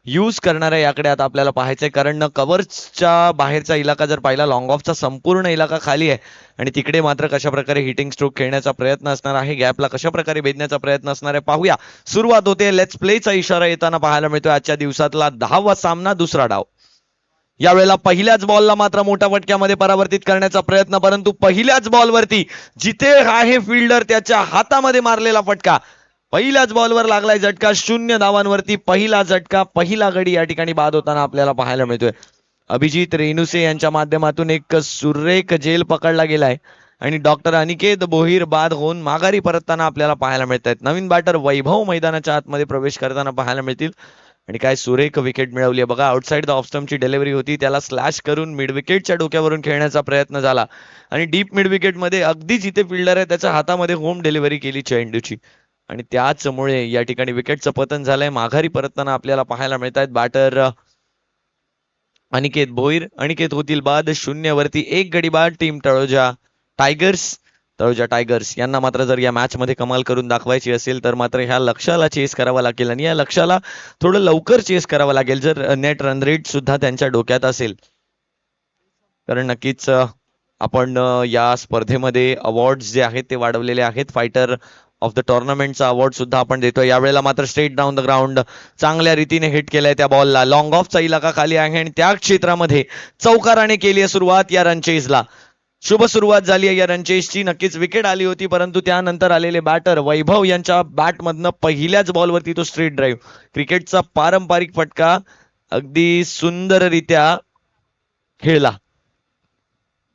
S1: यूज करणार आहे याकडे आता आपल्याला पाहायचंय. कारण कव्हर्सच्या बाहेरचा इलाका जर पाहिला, लॉंग ऑफचा संपूर्ण इलाका खाली आहे आणि तिकडे मात्र कशा प्रकारे हिटिंग स्ट्रोक खेळण्याचा प्रयत्न असणार आहे, गॅपला कशा प्रकारे भेदण्याचा प्रयत्न असणार आहे पाहूया. सुरुवात होते. लेट्स प्लेचा इशारा येताना पाहायला मिळतोय. आजच्या दिवसातला 10वा सामना, दुसरा डाव. यावेळेला पहिल्याच बॉलला मात्र मोठ्या फटक्यामध्ये परावर्तित करण्याचा प्रयत्न, परंतु पहिल्याच बॉलवरती जिथे आहे फिल्डर त्याच्या हातामध्ये मारलेला फटका, पहिल्याच बॉलवर लागलाय झटका. 0 धावांवरती पहिला झटका, पहिला गडी या ठिकाणी बाद होताना आपल्याला पाहायला मिळतोय. अभिजित रेणुसे यांच्या माध्यमातून एक सुरेख झेल पकडला गेलाय आणि डॉक्टर अनिकेत भोईर बाद होऊन माघारी परतताना आपल्याला पाहायला मिळत आहेत. नवीन बॅटर वैभव मैदानाच्या आतमध्ये प्रवेश करताना पाहायला मिळतील आणि काय सुरेख विकेट मिळवली आहे बघा. आउटसाइड द ऑफ स्टंपची डिलिव्हरी होती, त्याला स्लॅश करून मिड विकेटच्या डोक्यावरून खेळण्याचा प्रयत्न झाला आणि डीप मिड विकेट मध्ये अगदी जिथे फिल्डर आहे त्याच्या हातामध्ये होम डिलिव्हरी केली चेंडूची आणि त्याचमुळे या ठिकाणी विकेटचं पतन झालंय. माघारी परतताना आपल्याला पाहायला मिळत आहेत बॅटर अनिकेत भोईर. अनिकेत होतील बाद. 0 वरती 1 गडी बाद. टीम तळोजा टायगर्स यांना मात्र जर या मॅच मध्ये कमाल करून दाखवायची असेल तर मात्र ह्या लक्ष्याला चेस करावा लागेल आणि या लक्ष्याला थोडं लवकर चेस करावं लागेल जर नेट रन रेट सुद्धा त्यांच्या डोक्यात असेल. कारण नक्कीच आपण या स्पर्धेमध्ये अवॉर्ड्स जे आहेत ते वाढवलेले आहेत. फायटर ऑफ द टुर्नामेंटचा अवॉर्ड सुद्धा आपण देतोय. यावेळेला मात्र स्ट्रेट डाऊन द ग्राउंड चांगल्या रीतीने हिट केलंय त्या बॉलला. लॉंग ऑफचा इलाका खाली आहे आणि त्या क्षेत्रामध्ये चौकाराने केली आहे सुरुवात या रनचेजला. शुभ सुरुवात झाली आहे या रनचेजची. नक्कीच विकेट आली होती परंतु त्यानंतर आलेले बॅटर वैभव यांच्या बॅटमधनं पहिल्याच बॉलवरती तो स्ट्रेट ड्राईव्ह, क्रिकेटचा पारंपरिक फटका अगदी सुंदररित्या खेळला.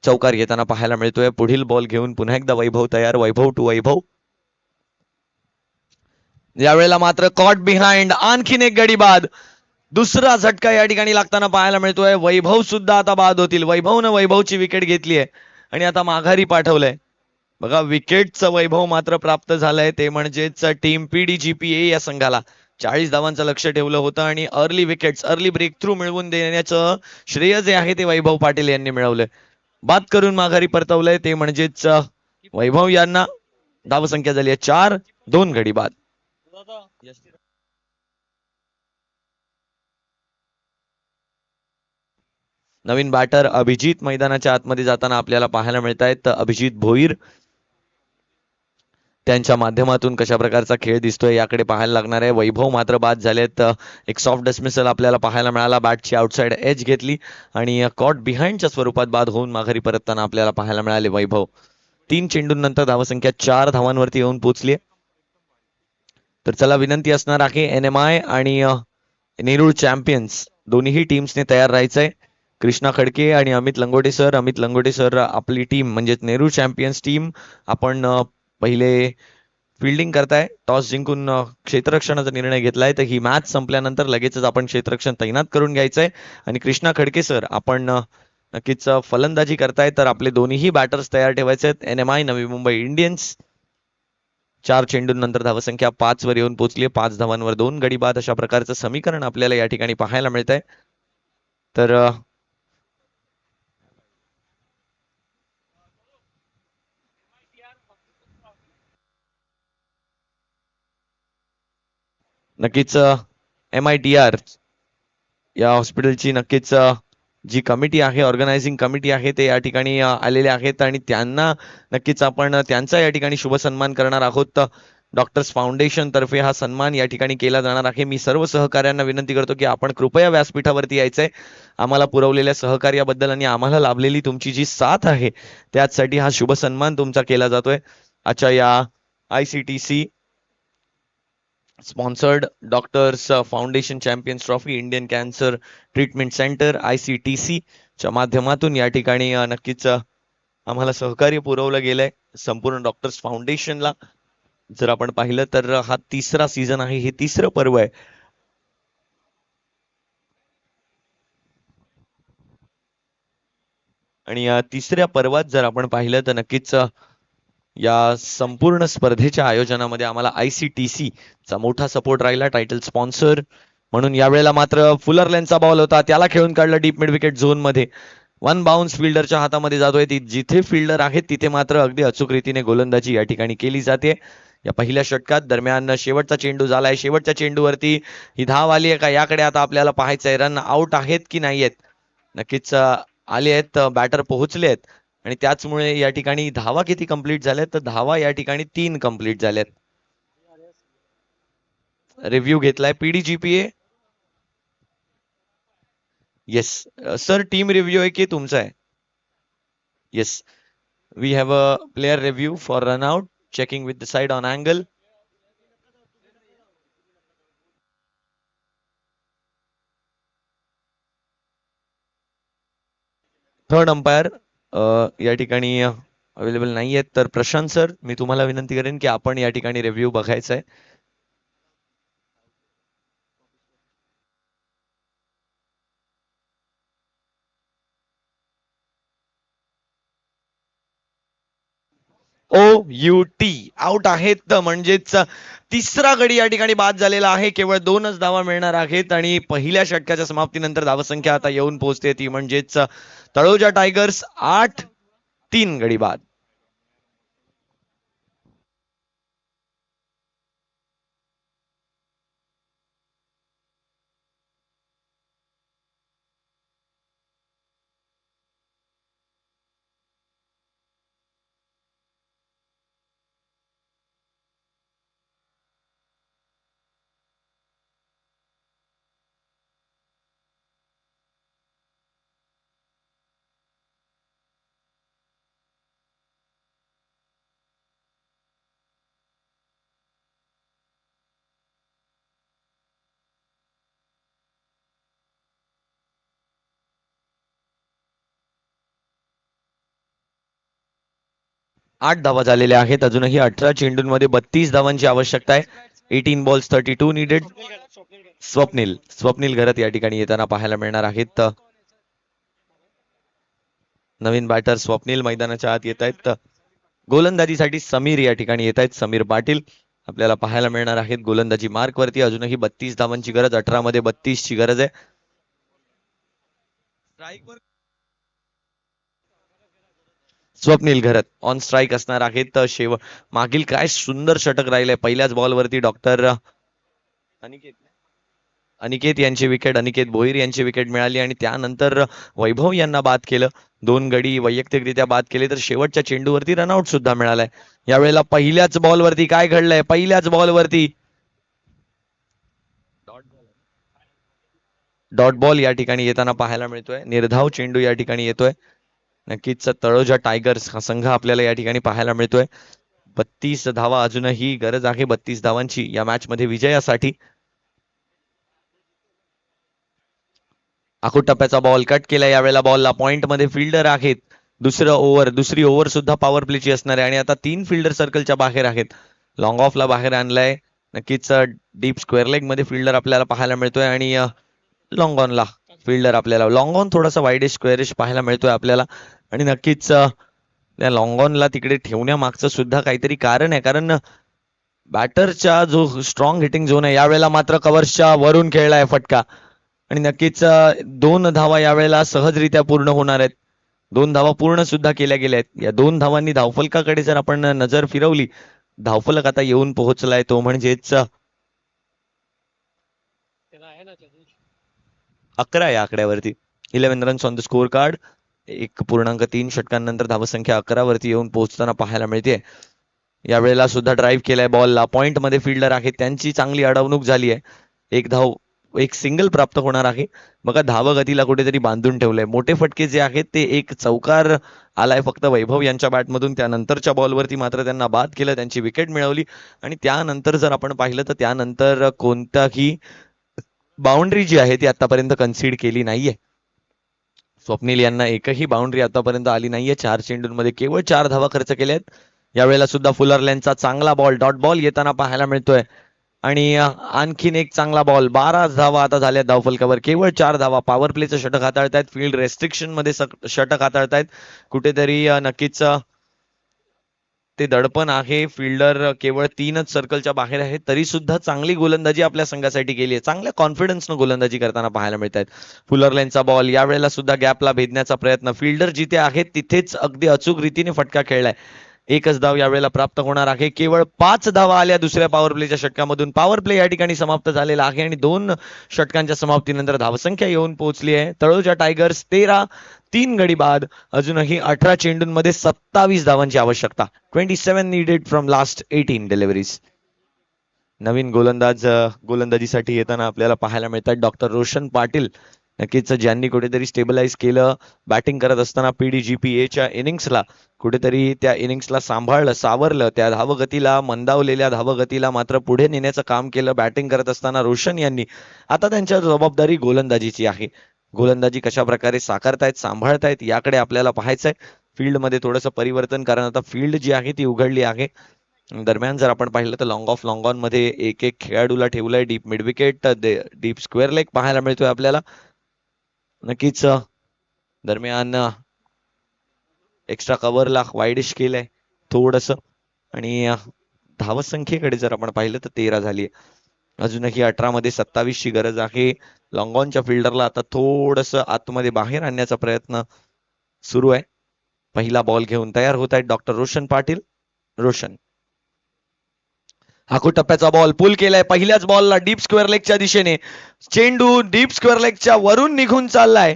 S1: चौकार घेताना पाहायला मिळतोय. पुढील बॉल घेऊन पुन्हा एकदा वैभव तयार. वैभव टू वैभव. यावेळेला मात्र कॉट बिहाइंड, आणखीन एक गडी बाद. दुसरा झटका या ठिकाणी लागताना पाहायला मिळतोय. वैभव सुद्धा आता बाद होतील. वैभवनं वैभवची विकेट घेतली आहे आणि आता माघारी पाठवलंय बघा. विकेटचं वैभव मात्र प्राप्त झालंय ते म्हणजेच टीम PDGPA या संघाला 40 धावांचं लक्ष ठेवलं होतं आणि early wickets, early breakthrough मिळवून देण्याचं श्रेय जे आहे ते वैभव पाटील यांनी मिळवलंय. बाद करून माघारी परतवलंय ते म्हणजेच वैभव यांना. धावसंख्या झाली आहे 4, 2 गडी बाद. नवीन बॅटर अभिजित मैदानाच्या आतमध्ये जाताना आपल्याला पाहायला मिळत आहेत. अभिजित भोईर त्यांच्या माध्यमातून कशा प्रकारचा खेळ दिसतोय याकडे पाहायला लागणार आहे. वैभव मात्र बाद झालेत. एक सॉफ्ट डिसमिसल आपल्याला पाहायला मिळाला. बॅटची आउटसाइड एज घेतली आणि कॉट बिहाइंडच्या स्वरूपात बाद होऊन माघारी परतताना आपल्याला पाहायला मिळाले वैभव. 3 चेंडूंनंतर धावसंख्या 4 धावांवरती येऊन पोहोचली. तर चला विनंती असणार आहे NMI आणि नेरूळ चॅम्पियन्स दोन्ही टीम्सने तयार राहायचंय. कृष्णा खडके आणि अमित लंगोटे सर आपली टीम म्हणजेच नेहरू चॅम्पियन्स टीम आपण पहिले फिल्डिंग करताय. टॉस जिंकून क्षेत्ररक्षणाचा निर्णय घेतलाय तर ही मॅच संपल्यानंतर लगेचच आपण क्षेत्ररक्षण तैनात करून घ्यायचंय आणि कृष्णा खडके सर आपण नक्कीच फलंदाजी करताय तर आपले दोन्ही बॅटर्स तयार ठेवायचे आहेत. NMI नवी मुंबई इंडियन्स 4 चेंडूंनंतर धावसंख्या 5 वर येऊन पोहोचली. 5 धावांवर 2 गडी बाद अशा प्रकारचं समीकरण आपल्याला या ठिकाणी पाहायला मिळत आहे. तर नक्कीच MITR या हॉस्पिटलची नक्कीच जी कमिटी आहे, ऑर्गनायझिंग कमिटी आहे ते या ठिकाणी आलेले आहेत आणि त्यांना नक्कीच आपण त्यांचा या ठिकाणी शुभ सन्मान करणार आहोत. डॉक्टर्स फाउंडेशन तर्फे हा सन्मान या ठिकाणी केला जाणार आहे. मी सर्व सहकार्यांना विनंती करतो की आपण कृपया व्यासपीठावरती यायचंय. आम्हाला पुरवलेल्या सहकार्याबद्दल आणि आम्हाला लाभलेली तुमची जी साथ आहे त्यासाठी हा शुभ सन्मान तुमचा केला जातोय. आजच्या या ICTC sponsored doctors foundation champions trophy Indian cancer treatment centre ICTC च्या माध्यमातून या ठिकाणी नक्कीच आम्हाला सहकार्य पुरवलं गेलंय संपूर्ण डॉक्टर्स फाउंडेशनला. जर आपण पाहिलं तर हा 3रा सीझन आहे, हे 3रं पर्व आहे. आणि या 3ऱ्या पर्वात जर आपण पाहिलं तर नक्कीच या संपूर्ण स्पर्धेच्या आयोजनामध्ये आम्हाला ICTC चा मोठा सपोर्ट राहिला टायटल स्पॉन्सर म्हणून. यावेळेला मात्र फुलर लेनचा बॉल होता, त्याला खेळून काढलं डीप मिड विकेट झोन मध्ये. 1 बाउन्स फिल्डरच्या हातामध्ये जातोय. जिथे फिल्डर आहेत तिथे मात्र अगदी अचूक रीतीने गोलंदाजी या ठिकाणी केली जाते. या पहिल्या षटकात दरम्यान शेवटचा चेंडू झालाय. शेवटच्या चेंडूवरती ही धाव आली आहे का याकडे आता आपल्याला पाहायचंय. रन आउट आहेत की नाही आहेत. नक्कीच आले आहेत, बॅटर पोहोचले आहेत आणि त्याचमुळे या ठिकाणी धावा किती कंप्लीट झाल्यात तर धावा या ठिकाणी 3 कंप्लीट झाल्यात. रिव्ह्यू घेतलाय PDGPA. Yes sir, team review आहे की तुमचा आहे? Yes, we have a player review for run out, checking with the side on angle. Third umpire या ठिकाणी अवेलेबल नाही आहेत, तर प्रशांत सर, मी तुम्हाला विनंती करेन की आपण या ठिकाणी रिव्ह्यू बघायचा आहे. OUT आउट आहेत, म्हणजेच तिसरा गडी या ठिकाणी बाद झालेला आहे. केवळ 2च धावा मिळणार आहेत आणि पहिल्या षटकाच्या समाप्तीनंतर धावसंख्या आता येऊन पोहोचते ती म्हणजेच तळोजा टायगर्स 8-3 गडी बाद. आठ धावा झालेल्या आहेत. अजूनही 18 चेंडूंमध्ये 32 धावांची आवश्यकता आहे. 18 बॉल्स 32 नीडेड. स्वप्नील घरत या ठिकाणी येताना पाहायला मिळणार आहेत. नवीन बॅटर स्वप्नील मैदानाच्या आत येत आहेत. गोलंदाजीसाठी समीर या ठिकाणी येत आहेत. समीर पाटील आपल्याला पाहायला मिळणार आहेत गोलंदाजी मार्क वरती. अजूनही 32 धावांची गरज, 18 मध्ये 32 ची गरज आहे. स्वप्नील घरत ऑन स्ट्राईक असणार आहेत. तर मागील काय सुंदर षटक राहिले पहिल्याच बॉलवरती. डॉक्टर अनिकेत यांची विकेट, अनिकेत भोईर यांची विकेट मिळाली आणि त्यानंतर वैभव यांना बाद केलं. 2 गडी वैयक्तिकरित्या बाद केले, तर शेवटच्या चेंडूवरती रनआउट सुद्धा मिळालाय. यावेळेला पहिल्याच बॉलवरती काय घडलंय? पहिल्याच बॉलवरती डॉट बॉल या ठिकाणी येताना पाहायला मिळतोय. निर्धाव चेंडू या ठिकाणी येतोय. नक्कीच तळोजा टायगर्स हा संघ आपल्याला या ठिकाणी पाहायला मिळतोय. 32 धावा अजूनही गरज आहे 32 धावांची या मॅच मध्ये विजयासाठी. आखूड टप्प्याचा बॉल कट केला. यावेळेला बॉलला पॉइंट मध्ये फिल्डर आहेत. दुसरी ओव्हर सुद्धा पॉवर प्लेची असणार आहे आणि आता 3 फिल्डर सर्कलच्या बाहेर आहेत. लॉंग ऑफला बाहेर आणलाय. नक्कीच डीप स्क्वेअर लेग मध्ये फिल्डर आपल्याला पाहायला मिळतोय आणि लॉंग ऑनला फिल्डर आपल्याला लॉंग ऑन थोडासा वाईडिश स्क्वेअरिश पाहायला मिळतोय आपल्याला. आणि नक्कीच त्या लॉंग ऑनला तिकडे ठेवण्यामागचं सुद्धा काहीतरी कारण आहे, कारण बॅटरचा जो स्ट्रॉंग हिटिंग झोन आहे यावेळेला मात्र कव्हर्सच्या वरून खेळलाय फटका आणि नक्कीच 2 धावा यावेळेला सहजरित्या पूर्ण होणार आहेत. 2 धावा पूर्ण सुद्धा केल्या गेल्या आहेत. या 2 धावांनी धावफलकाकडे जर आपण नजर फिरवली, धावफलक आता येऊन पोहोचलाय तो म्हणजेच 11 या आकड्यावरती. 11 runs on the score card. 1.3 षटकांनंतर धावसंख्या 11 वरती येऊन पोहोचताना पाहायला मिळते. यावेळेला सुद्धा ड्राईव्ह केलाय बॉलला. पॉइंट मध्ये फिल्डर आहेत, त्यांची चांगली अडवणूक झाली आहे. एक सिंगल प्राप्त होणार आहे. बघा धावगतीला कुठेतरी बांधून ठेवलंय. मोठे फटके जे आहेत ते एक चौकार आलाय फक्त वैभव यांच्या बॅटमधून. त्यानंतरच्या बॉलवरती मात्र त्यांना बाद केलं, त्यांची विकेट मिळवली आणि त्यानंतर जर आपण पाहिलं तर त्यानंतर कोणताही बाउंड्री जी आहे ती आतापर्यंत कन्सीड केली नाहीये. स्वप्नील यांना एकही बाउंड्री आतापर्यंत आली नाहीये. 4 चेंडूंमध्ये केवळ 4 धावा खर्च केल्यात. यावेळेला सुद्धा फुलरलँडचा चांगला बॉल डॉट बॉल येताना पाहायला मिळतोय आणि आणखीन एक चांगला बॉल. 12 धावा आता झाल्या धावफलकावर, केवळ 4 धावा. पॉवर प्लेचं षटक हाताळतायत, फील्ड रेस्ट्रिक्शन मध्ये षटक हाताळतायत. कुठेतरी नक्कीच ते दडपण आहे. फिल्डर केवळ 3च सर्कलच्या बाहेर आहेत, तरी सुद्धा चांगली गोलंदाजी आपल्या संघासाठी केली आहे. चांगल्या कॉन्फिडन्सनं गोलंदाजी करताना पाहायला मिळत आहेत. फुलरलँडचा बॉल यावेळेला सुद्धा गॅपला भेदण्याचा प्रयत्न. फिल्डर जिथे आहेत तिथेच अगदी अचूक रीतीने फटका खेळलाय. एकच धाव यावेळेला प्राप्त होणार आहे. केवळ 5 धावा आल्या दुसऱ्या पॉवर प्लेच्या षटकामधून. पॉवर प्ले या ठिकाणी समाप्त झालेला आहे आणि 2 षटकांच्या समाप्तीनंतर धावसंख्या येऊन पोहोचली आहे. तळोजा टायगर्स 13-3 गडी बाद. अजूनही 18 चेंडूंमध्ये 27 धावांची आवश्यकता. 27 नीडेड फ्रॉम लास्ट 18 डिलिव्हरीज. नवीन गोलंदाजीसाठी येताना आपल्याला पाहायला मिळतात डॉक्टर रोशन पाटील नक्कीच ज्यांनी कुठेतरी स्टेबलाइज केलं बॅटिंग करत असताना पीडीजीपीएच्या इनिंग्सला, कुठेतरी त्या इनिंग्सला सांभाळलं, सावरलं, त्या धावगतीला, मंदावलेल्या धावगतीला मात्र पुढे नेण्याचं काम केलं बॅटिंग करत असताना रोशन यांनी. आता त्यांच्या जबाबदारी गोलंदाजीची आहे. गोलंदाजी कशा प्रकारे साकारतायत, सांभाळतायत, याकडे आपल्याला पाहायचंय. फील्डमध्ये थोडंसं परिवर्तन, कारण आता फील्ड जी आहे ती उघडली आहे. दरम्यान जर आपण पाहिलं तर लॉंग ऑन मध्ये एक एक खेळाडूला ठेवलंय. Deep mid wicket, deep square leg पाहायला मिळतोय आपल्याला. नक्कीच दरम्यान एक्स्ट्रा कव्हरला वाईडिश केलंय थोडस. आणि धावसंख्येकडे जर आपण पाहिलं तर 13 झाली. अजूनही 18 मध्ये 27 ची गरज आहे. लॉंग ऑनच्या फिल्डरला आता थोडस आतमध्ये बाहेर आणण्याचा प्रयत्न सुरू आहे. पहिला बॉल घेऊन तयार होत आहेत डॉक्टर रोशन पाटील. रोशन, हाकू टप्प्याचा बॉल पुल केलाय. पहिल्याच बॉलला डीप स्क्वेअर लेगच्या दिशेने चेंडू डीप स्क्वेअर लेगच्या वरून निघून चाललाय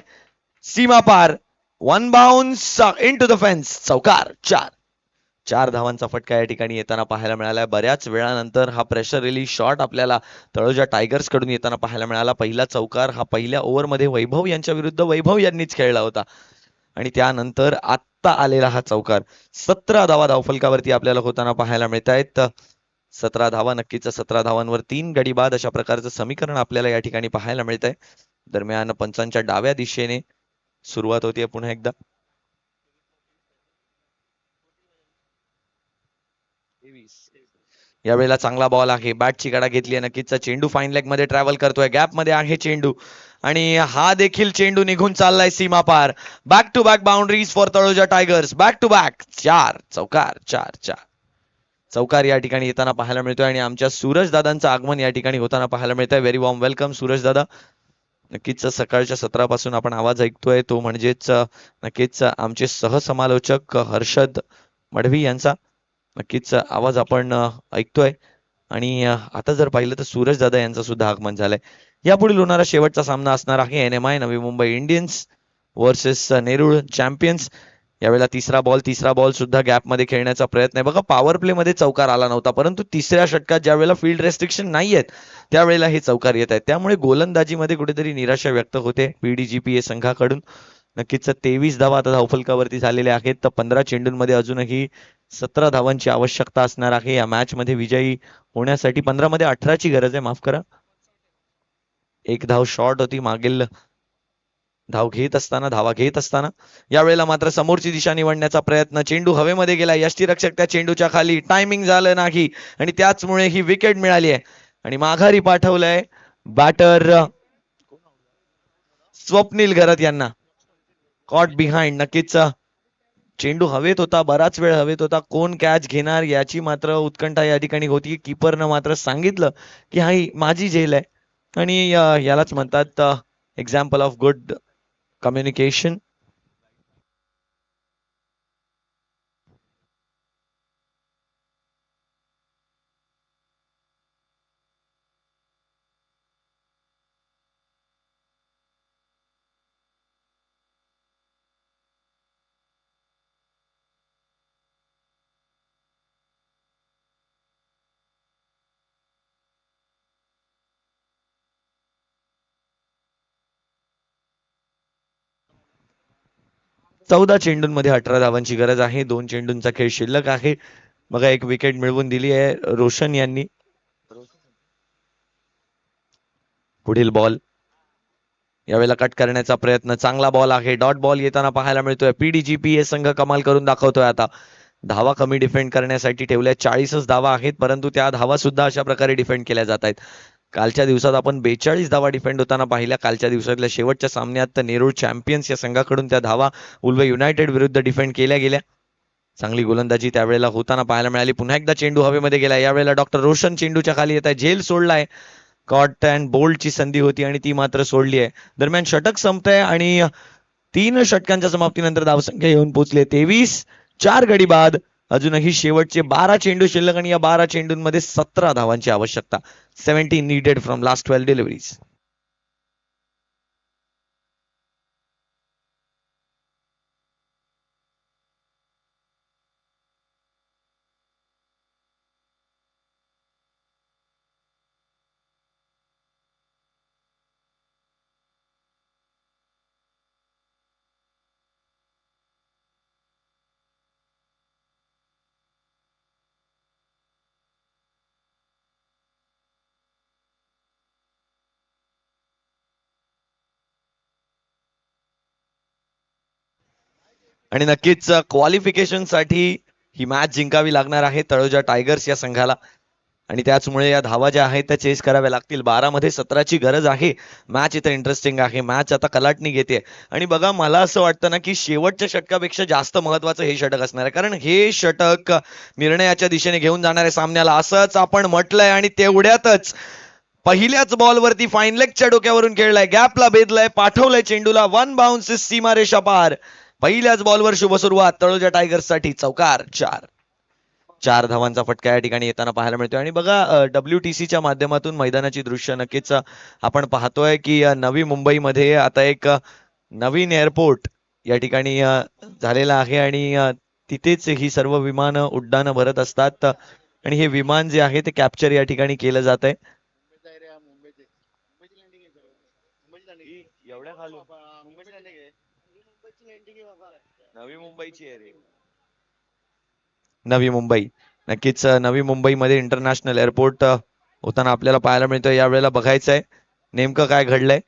S1: सीमा पार. One bounce into the fence. चौकार. 4 धावांचा फटका या ठिकाणी येताना पाहायला मिळालाय. बऱ्याच वेळानंतर हा प्रेशर रिलीज शॉट आपल्याला तळोजा टायगर्स कडून येताना पाहायला मिळाला. पहिला चौकार हा पहिल्या ओव्हरमध्ये वैभव यांच्या विरुद्ध वैभव यांनीच खेळला होता आणि त्यानंतर आत्ता आलेला हा चौकार. 17 धावा धावफलकावरती आपल्याला होताना पाहायला मिळत आहेत. 17 धावा, नक्कीच 17 धावांवर 3 गडी बाद, अशा प्रकारचं समीकरण आपल्याला या ठिकाणी पाहायला मिळत आहे. दरम्यान पंचांच्या डाव्या दिशेने सुरुवात होतीये पुन्हा एकदा. यावेळेला चांगला बॉल आहे, बॅटची कडा घेतली आहे. नक्कीच चेंडू फाईन लेग मध्ये ट्रॅव्हल करतोय, गॅप मध्ये आहे चेंडू आणि हा देखील चेंडू निघून चाललाय सीमा पार. Back to back boundaries for Taloja Tigers. Back to back 4 चौकार. 4 चौकार या ठिकाणी येताना पाहायला मिळतोय आणि आमच्या सूरज दादांचं आगमन या ठिकाणी होताना पाहायला मिळतंय. व्हेरी वॉर्म वेलकम सूरज दादा. नक्कीच सकाळच्या सत्रापासून आपण आवाज ऐकतोय तो म्हणजेच नक्कीच आमचे सहसमालोचक हर्षद मढवी यांचा नक्कीच आवाज आपण ऐकतोय. आणि आता जर पाहिलं तर सूरज दादा यांचं सुद्धा आगमन झालंय. यापुढील होणारा शेवटचा सामना असणार आहे NMI Navi Mumbai Indians versus Nerul champions. यावेळेला तिसरा बॉल सुद्धा गॅप मध्ये खेळण्याचा प्रयत्न आहे. बघा, पॉवर प्ले मध्ये चौकार आला नव्हता, परंतु तिसऱ्या षटकात ज्या वेळेला फील्ड रेस्ट्रिक्शन नाही आहेत त्यावेळेला हे चौकार येत आहेत. त्यामुळे गोलंदाजीमध्ये कुठेतरी निराशा व्यक्त होते पीडीजीपीए संघाकडून. नक्कीच 23 धावा आता धावफलकावरती झालेल्या आहेत. तर 15 चेंडूंमध्ये अजूनही 17 धावांची आवश्यकता असणार आहे या मॅच मध्ये विजयी होण्यासाठी. 15 मध्ये 18 ची गरज आहे, माफ करा. एक धाव शॉर्ट होती मागील धावा घेत असताना. यावेळेला मात्र समोरची दिशा निवडण्याचा प्रयत्न, चेंडू हवेमध्ये गेला, यष्टीरक्षक त्या चेंडूच्या खाली, टायमिंग झालं नाही आणि त्याचमुळे ही विकेट मिळाली आहे आणि माघारी पाठवलंय बॅटर स्वप्नील घरत यांना. Caught behind. नक्कीच चेंडू हवेत होता, बराच वेळ हवेत होता, कोण कॅच घेणार याची मात्र उत्कंठा या ठिकाणी होती. किपरनं मात्र सांगितलं की हा माझी झेल आहे आणि यालाच म्हणतात एक्झाम्पल ऑफ गुड कम्युनिकेशन. चौदा चेंडूंमध्ये 18 धावांची गरज आहे. 2 चेंडूंचा खेळ शिल्लक आहे. बघा, एक विकेट मिळवून दिली आहे रोशन यांनी. पुढील बॉल यावेळेला कट करण्याचा प्रयत्न, चांगला बॉल आहे. डॉट बॉल येताना पाहायला मिळतोय. पीडीजीपीए संघ कमाल करून दाखवतोय. आता धावा कमी डिफेंड करण्यासाठी ठेवल्या, 40च धावा आहेत, परंतु त्या धावा सुद्धा अशा प्रकारे डिफेंड केल्या जात आहेत. कालच्या दिवसात आपण 42 धावा डिफेंड होताना पाहिल्या. कालच्या दिवसातल्या शेवटच्या सामन्यात तर नेरूळ चॅम्पियन्स या संघाकडून त्या धावा उल्वे युनायटेड विरुद्ध डिफेंड केल्या गेल्या. चांगली गोलंदाजी त्यावेळेला होताना पाहायला मिळाली. पुन्हा एकदा चेंडू हवेमध्ये गेला. यावेळेला डॉक्टर रोशन चेंडूच्या खाली येत आहे, झेल सोडलाय. कॉट अँड बोल्डची संधी होती आणि ती मात्र सोडली आहे. दरम्यान षटक संपतंय आणि 3 षटकांच्या समाप्तीनंतर धावसंख्या येऊन पोहोचली 23. 4 गडी बाद. अजूनही शेवटचे 12 चेंडू शिल्लक आणि या 12 चेंडूंमध्ये 17 धावांची आवश्यकता. 17 नीडेड फ्रॉम लास्ट 12 डिलिव्हरीज. आणि नक्कीच क्वालिफिकेशन साठी ही मॅच जिंकावी लागणार आहे तळोजा टायगर्स या संघाला आणि त्याचमुळे या धावा ज्या आहेत त्या चेस कराव्या लागतील. 12 मध्ये 17ची गरज आहे. मॅच इथं इंटरेस्टिंग आहे. मॅच आता कलाटणी घेते आणि बघा मला असं वाटतं ना की शेवटच्या षटकापेक्षा जास्त महत्वाचं हे षटक असणार आहे कारण हे षटक निर्णयाच्या दिशेने घेऊन जाणार आहे सामन्याला असंच आपण म्हटलंय आणि तेवढ्यातच पहिल्याच बॉलवरती फाईन लेगच्या डोक्यावरून खेळलाय गॅपला भेदलाय पाठवलंय चेंडूला 1 बाउन्स सीमारेषा पार. पहिल्याच बॉलवर शुभ सुरुवात तळोजा टायगर्स साठी चौकार 4 धावांचा फटका या ठिकाणी येताना पाहायला मिळतोय आणि बघा WTCच्या माध्यमातून मैदानाची दृश्य नक्कीच आपण पाहतोय की नवी मुंबईमध्ये आता एक नवीन एअरपोर्ट या ठिकाणी झालेला आहे आणि तिथेच ही सर्व विमानं उड्डाणं भरत असतात आणि हे विमान जे आहे ते कॅप्चर या ठिकाणी केलं जात आहे. एवढ्या खालून नवी मुंबईची आहे रे. नवी मुंबई नक्कीच नवी मुंबईमध्ये इंटरनॅशनल एअरपोर्ट होताना आपल्याला पाहायला मिळतं. यावेळेला बघायचंय नेमकं काय घडलंय.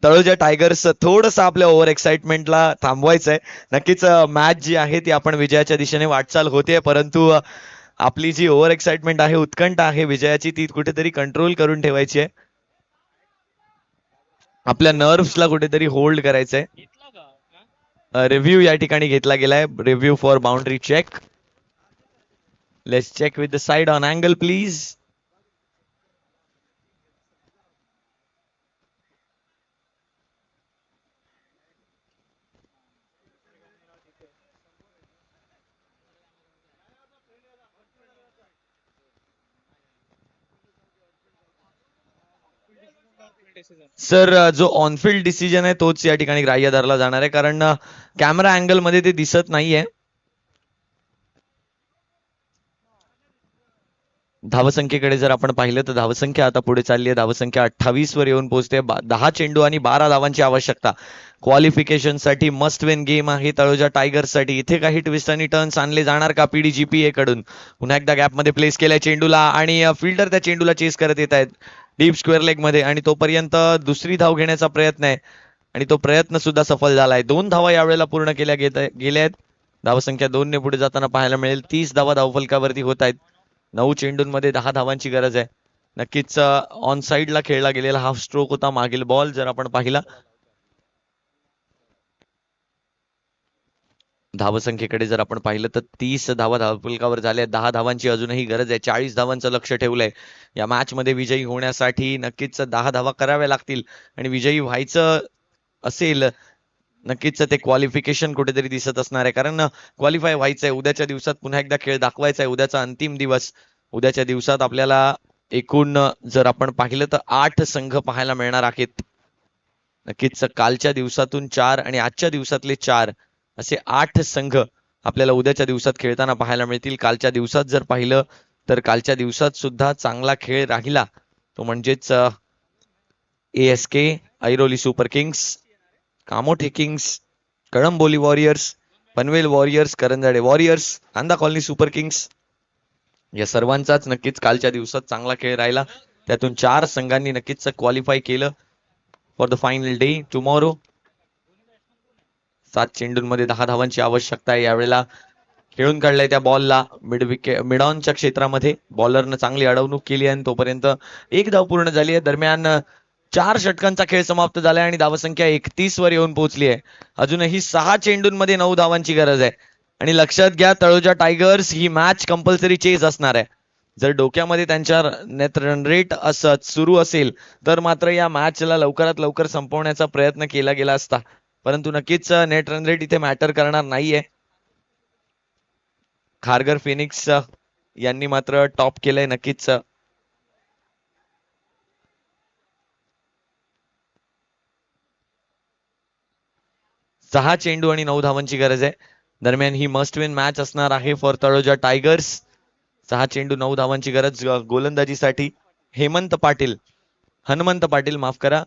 S1: तळोजा टायगर्स थोडंसं आपल्या ओव्हर एक्साइटमेंटला थांबवायचंय. नक्कीच मॅच जी आहे ती आपण विजयाच्या दिशेने वाटचाल होते परंतु आपली जी ओव्हर एक्साइटमेंट आहे उत्कंठ आहे विजयाची ती कुठेतरी कंट्रोल करून ठेवायची आहे. आपल्या नर्व्सला कुठेतरी होल्ड करायचंय. रिव्ह्यू या ठिकाणी घेतला गेलाय. Review for boundary check. Let's check with the side on angle please. Sir जो ऑनफिल्ड डिसिजन आहे तोच या ठिकाणी ग्राह्य धरला जाणार आहे कारण कॅमेरा अँगल मध्ये ते दिसत नाहीये. धावसंख्येकडे जर आपण पाहिलं तर धावसंख्या आता पुढे चालली आहे. धावसंख्या 28 वर येऊन पोहोचते. 10 चेंडू आणि 12 धावांची आवश्यकता. क्वालिफिकेशन साठी मस्ट विन गेम आहे तळोजा टायगर्स साठी. इथे काही ट्विस्ट आणि टर्न्स आणले जाणार का PDGPA कडून. पुन्हा एकदा गॅप मध्ये प्लेस केलाय चेंडूला आणि फिल्डर त्या चेंडूला चेस करत येत आहेत डीप स्क्वेअर लेग मध्ये आणि तोपर्यंत दुसरी धाव घेण्याचा प्रयत्न आहे आणि तो प्रयत्न सुद्धा सफल झालाय. 2 धावा यावेळेला पूर्ण केल्या गेल्या आहेत. धावसंख्या 2 ने पुढे जाताना पाहायला मिळेल. 30 धावा धावफलकावरती होत आहेत. 9 चेंडूंमध्ये 10 धावांची गरज आहे. नक्कीच ऑन साइडला खेळला गेलेला हाफ स्ट्रोक होता मागील बॉल जर आपण पाहिला. धावसंख्येकडे जर आपण पाहिलं तर 30 धावा धावफलकावर झाल्या. 10 धावांची अजूनही गरज आहे. 40 धावांचं लक्ष ठेवलंय. या मॅच मध्ये विजयी होण्यासाठी नक्कीच 10 धावा कराव्या लागतील आणि विजयी व्हायचं असेल नक्कीच ते क्वालिफिकेशन कुठेतरी दिसत असणार आहे कारण क्वालिफाय व्हायचंय. उद्याच्या दिवसात पुन्हा एकदा खेळ दाखवायचा आहे. उद्याचा अंतिम दिवस. उद्याच्या दिवसात आपल्याला एकूण जर आपण पाहिलं तर 8 संघ पाहायला मिळणार आहेत. नक्कीच कालच्या दिवसातून 4 आणि आजच्या दिवसातले 4 असे 8 संघ आपल्याला उद्याच्या दिवसात खेळताना पाहायला मिळतील. कालच्या दिवसात जर पाहिलं तर कालच्या दिवसात सुद्धा चांगला खेळ राहिला तो म्हणजेच ASK, Airoli super Kings, Kamothe Kings, Kalamboli warriors, Panvel warriors, Karanjade warriors, कांदा कॉलनी सुपर किंग्स या सर्वांचाच नक्कीच कालच्या दिवसात चांगला खेळ राहिला. त्यातून 4 संघांनी नक्कीच क्वालिफाय केलं for the final day tomorrow. 7 चेंडूंमध्ये 10 धावांची आवश्यकता आहे. यावेळेला खेळून काढलाय त्या बॉलला मिड ऑनच्या क्षेत्रामध्ये. बॉलरनं चांगली अडवणूक केली आणि तोपर्यंत 1 धाव पूर्ण झाली आहे. दरम्यान 4 षटकांचा खेळ समाप्त झालाय आणि धावसंख्या 31 वर येऊन पोहोचली आहे. अजूनही 6 चेंडूंमध्ये 9 धावांची गरज आहे आणि लक्षात घ्या तळोजा टायगर्स ही मॅच कंपल्सरी चेज असणार आहे. जर डोक्यामध्ये त्यांच्या नेट रन रेट असंच सुरू असेल तर मात्र या मॅचला लवकरात लवकर संपवण्याचा प्रयत्न केला गेला असता परंतु नक्कीच नेट रन रेट इथे मॅटर करणार नाहीये. खारघर फिनिक्स यांनी मात्र टॉप केलंय. नक्कीच 6 चेंडू आणि 9 धावांची गरज आहे. दरम्यान ही मस्ट विन मॅच असणार आहे फॉर तळोजा टायगर्स. 6 चेंडू 9 धावांची गरज गोलंदाजीसाठी. हनुमंत पाटील माफ करा.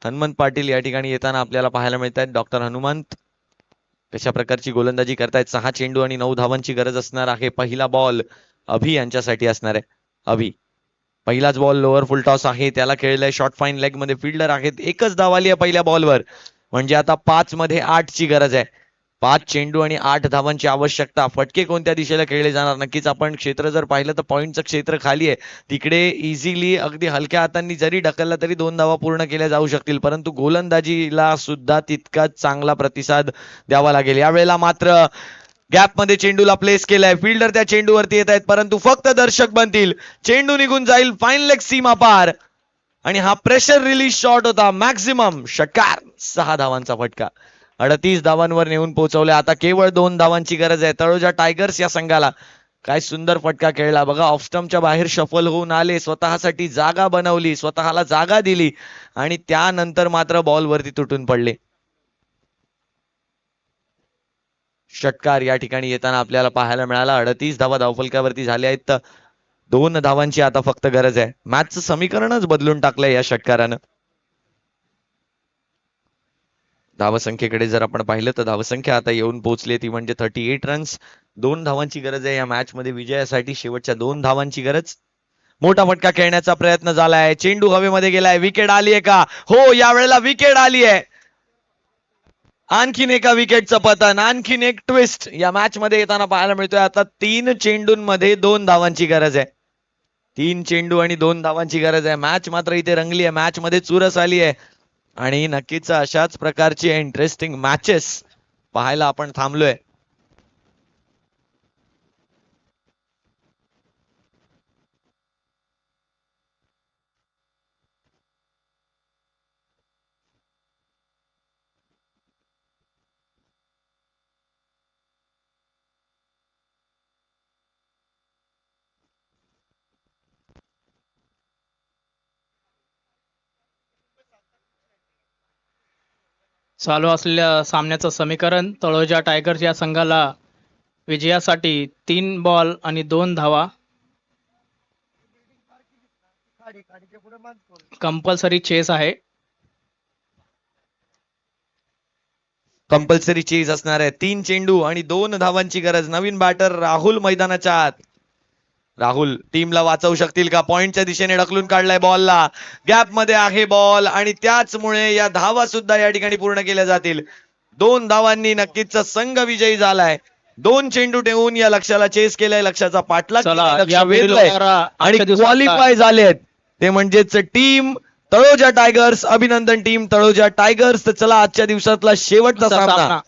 S1: हनुमंत पाटील या ठिकाणी येताना आपल्याला पाहायला मिळत आहेत. डॉक्टर हनुमंत कशा प्रकारची गोलंदाजी करतायत. 6 चेंडू आणि 9 धावांची गरज असणार आहे. पहिला बॉल अभि यांच्यासाठी असणार आहे. अभि पहिलाच बॉल लोअर फुल टॉस आहे. त्याला खेळलाय शॉर्ट फाईन लेग मध्ये. फिल्डर आहेत. एकच धाव आली आहे पहिल्या बॉलवर म्हणजे आता 5 मध्ये 8 ची गरज आहे. 5 चेंडू आणि 8 धावांची आवश्यकता. फटके कोणत्या दिशेला खेळले जाणार? नक्कीच आपण क्षेत्र जर पाहिलं तर पॉईंटचं क्षेत्र खाली आहे, तिकडे इझिली अगदी हलक्या हातांनी जरी ढकलला तरी 2 धावा पूर्ण केल्या जाऊ शकतील, परंतु गोलंदाजीला सुद्धा तितकाच चांगला प्रतिसाद द्यावा लागेल. यावेळेला मात्र गॅप मध्ये चेंडूला प्लेस केलाय, फिल्डर त्या चेंडूवरती येत आहेत, परंतु फक्त दर्शक बनतील. चेंडू निघून जाईल फाईन लेग सीमा पार आणि हा प्रेशर रिलीज शॉट होता. मॅक्झिमम षटकार. 6 धावांचा फटका 38 धावांवर नेऊन पोहोचवले. आता केवळ 2 धावांची गरज आहे तळोजा टायगर्स या संघाला. काय सुंदर फटका खेळला बघा. ऑफ स्टंपच्या बाहेर शफल होऊन आले, स्वतःसाठी जागा बनवली, स्वतःला जागा दिली आणि त्यानंतर मात्र बॉल वरती तुटून पडले. षटकार या ठिकाणी येताना आपल्याला पाहायला मिळाला. 38 धावा धावफलकावरती झाल्या आहेत, तर 2 धावांची आता फक्त गरज आहे. मॅचचं समीकरणच बदलून टाकलंय या षटकारानं. धावसंख्येकडे जर आपण पाहिलं तर धावसंख्या आता येऊन पोहोचली, ती म्हणजे 38 रन्स. 2 धावांची गरज आहे या मॅच मध्ये विजयासाठी. शेवटच्या 2 धावांची गरज. मोठा फटका खेळण्याचा प्रयत्न झालाय, चेंडू हवेमध्ये गेलाय, विकेट आली आहे का? हो, यावेळेला विकेट आली आहे. आणखीन एका विकेटचं पतन, आणखीन एक ट्विस्ट या मॅच मध्ये येताना पाहायला मिळतोय. आता 3 चेंडूंमध्ये 2 धावांची गरज आहे. 3 चेंडू आणि 2 धावांची गरज आहे. मॅच मात्र इथे रंगली आहे, मॅच मध्ये चुरस आली आहे आणि नक्कीच अशाच प्रकारची इंटरेस्टिंग मॅचेस पाहायला आपण थांबलोय.
S2: चालू असलेल्या सामन्याचं समीकरण तळोजा टायगर्स या संघाला विजयासाठी 3 बॉल आणि 2 धावा. कंपल्सरी चेस आहे.
S1: कंपल्सरी चेज असणार आहे. 3 चेंडू आणि 2 धावांची गरज. नवीन बॅटर राहुल मैदानाच्या आत. राहुल टीमला वाचवू शकतील का? पॉइंटच्या दिशेने ढकलून काढलाय बॉलला, गॅप मध्ये आहे बॉल आणि त्याचमुळे या धावा सुद्धा या ठिकाणी पूर्ण केल्या जातील. 2 धावांनी नक्कीच संघ विजयी झालाय. 2 चेंडू ठेवून या लक्ष्याला चेस केलाय, लक्ष्याचा पाठलाग
S2: चला,
S1: केलाय, लक्ष
S2: या
S1: वेधलंय आणि क्वालिफाय झालेत ते म्हणजेच टीम तळोजा टायगर्स. अभिनंदन टीम तळोजा टायगर्स. तर चला आजच्या दिवसातला शेवटचा सामना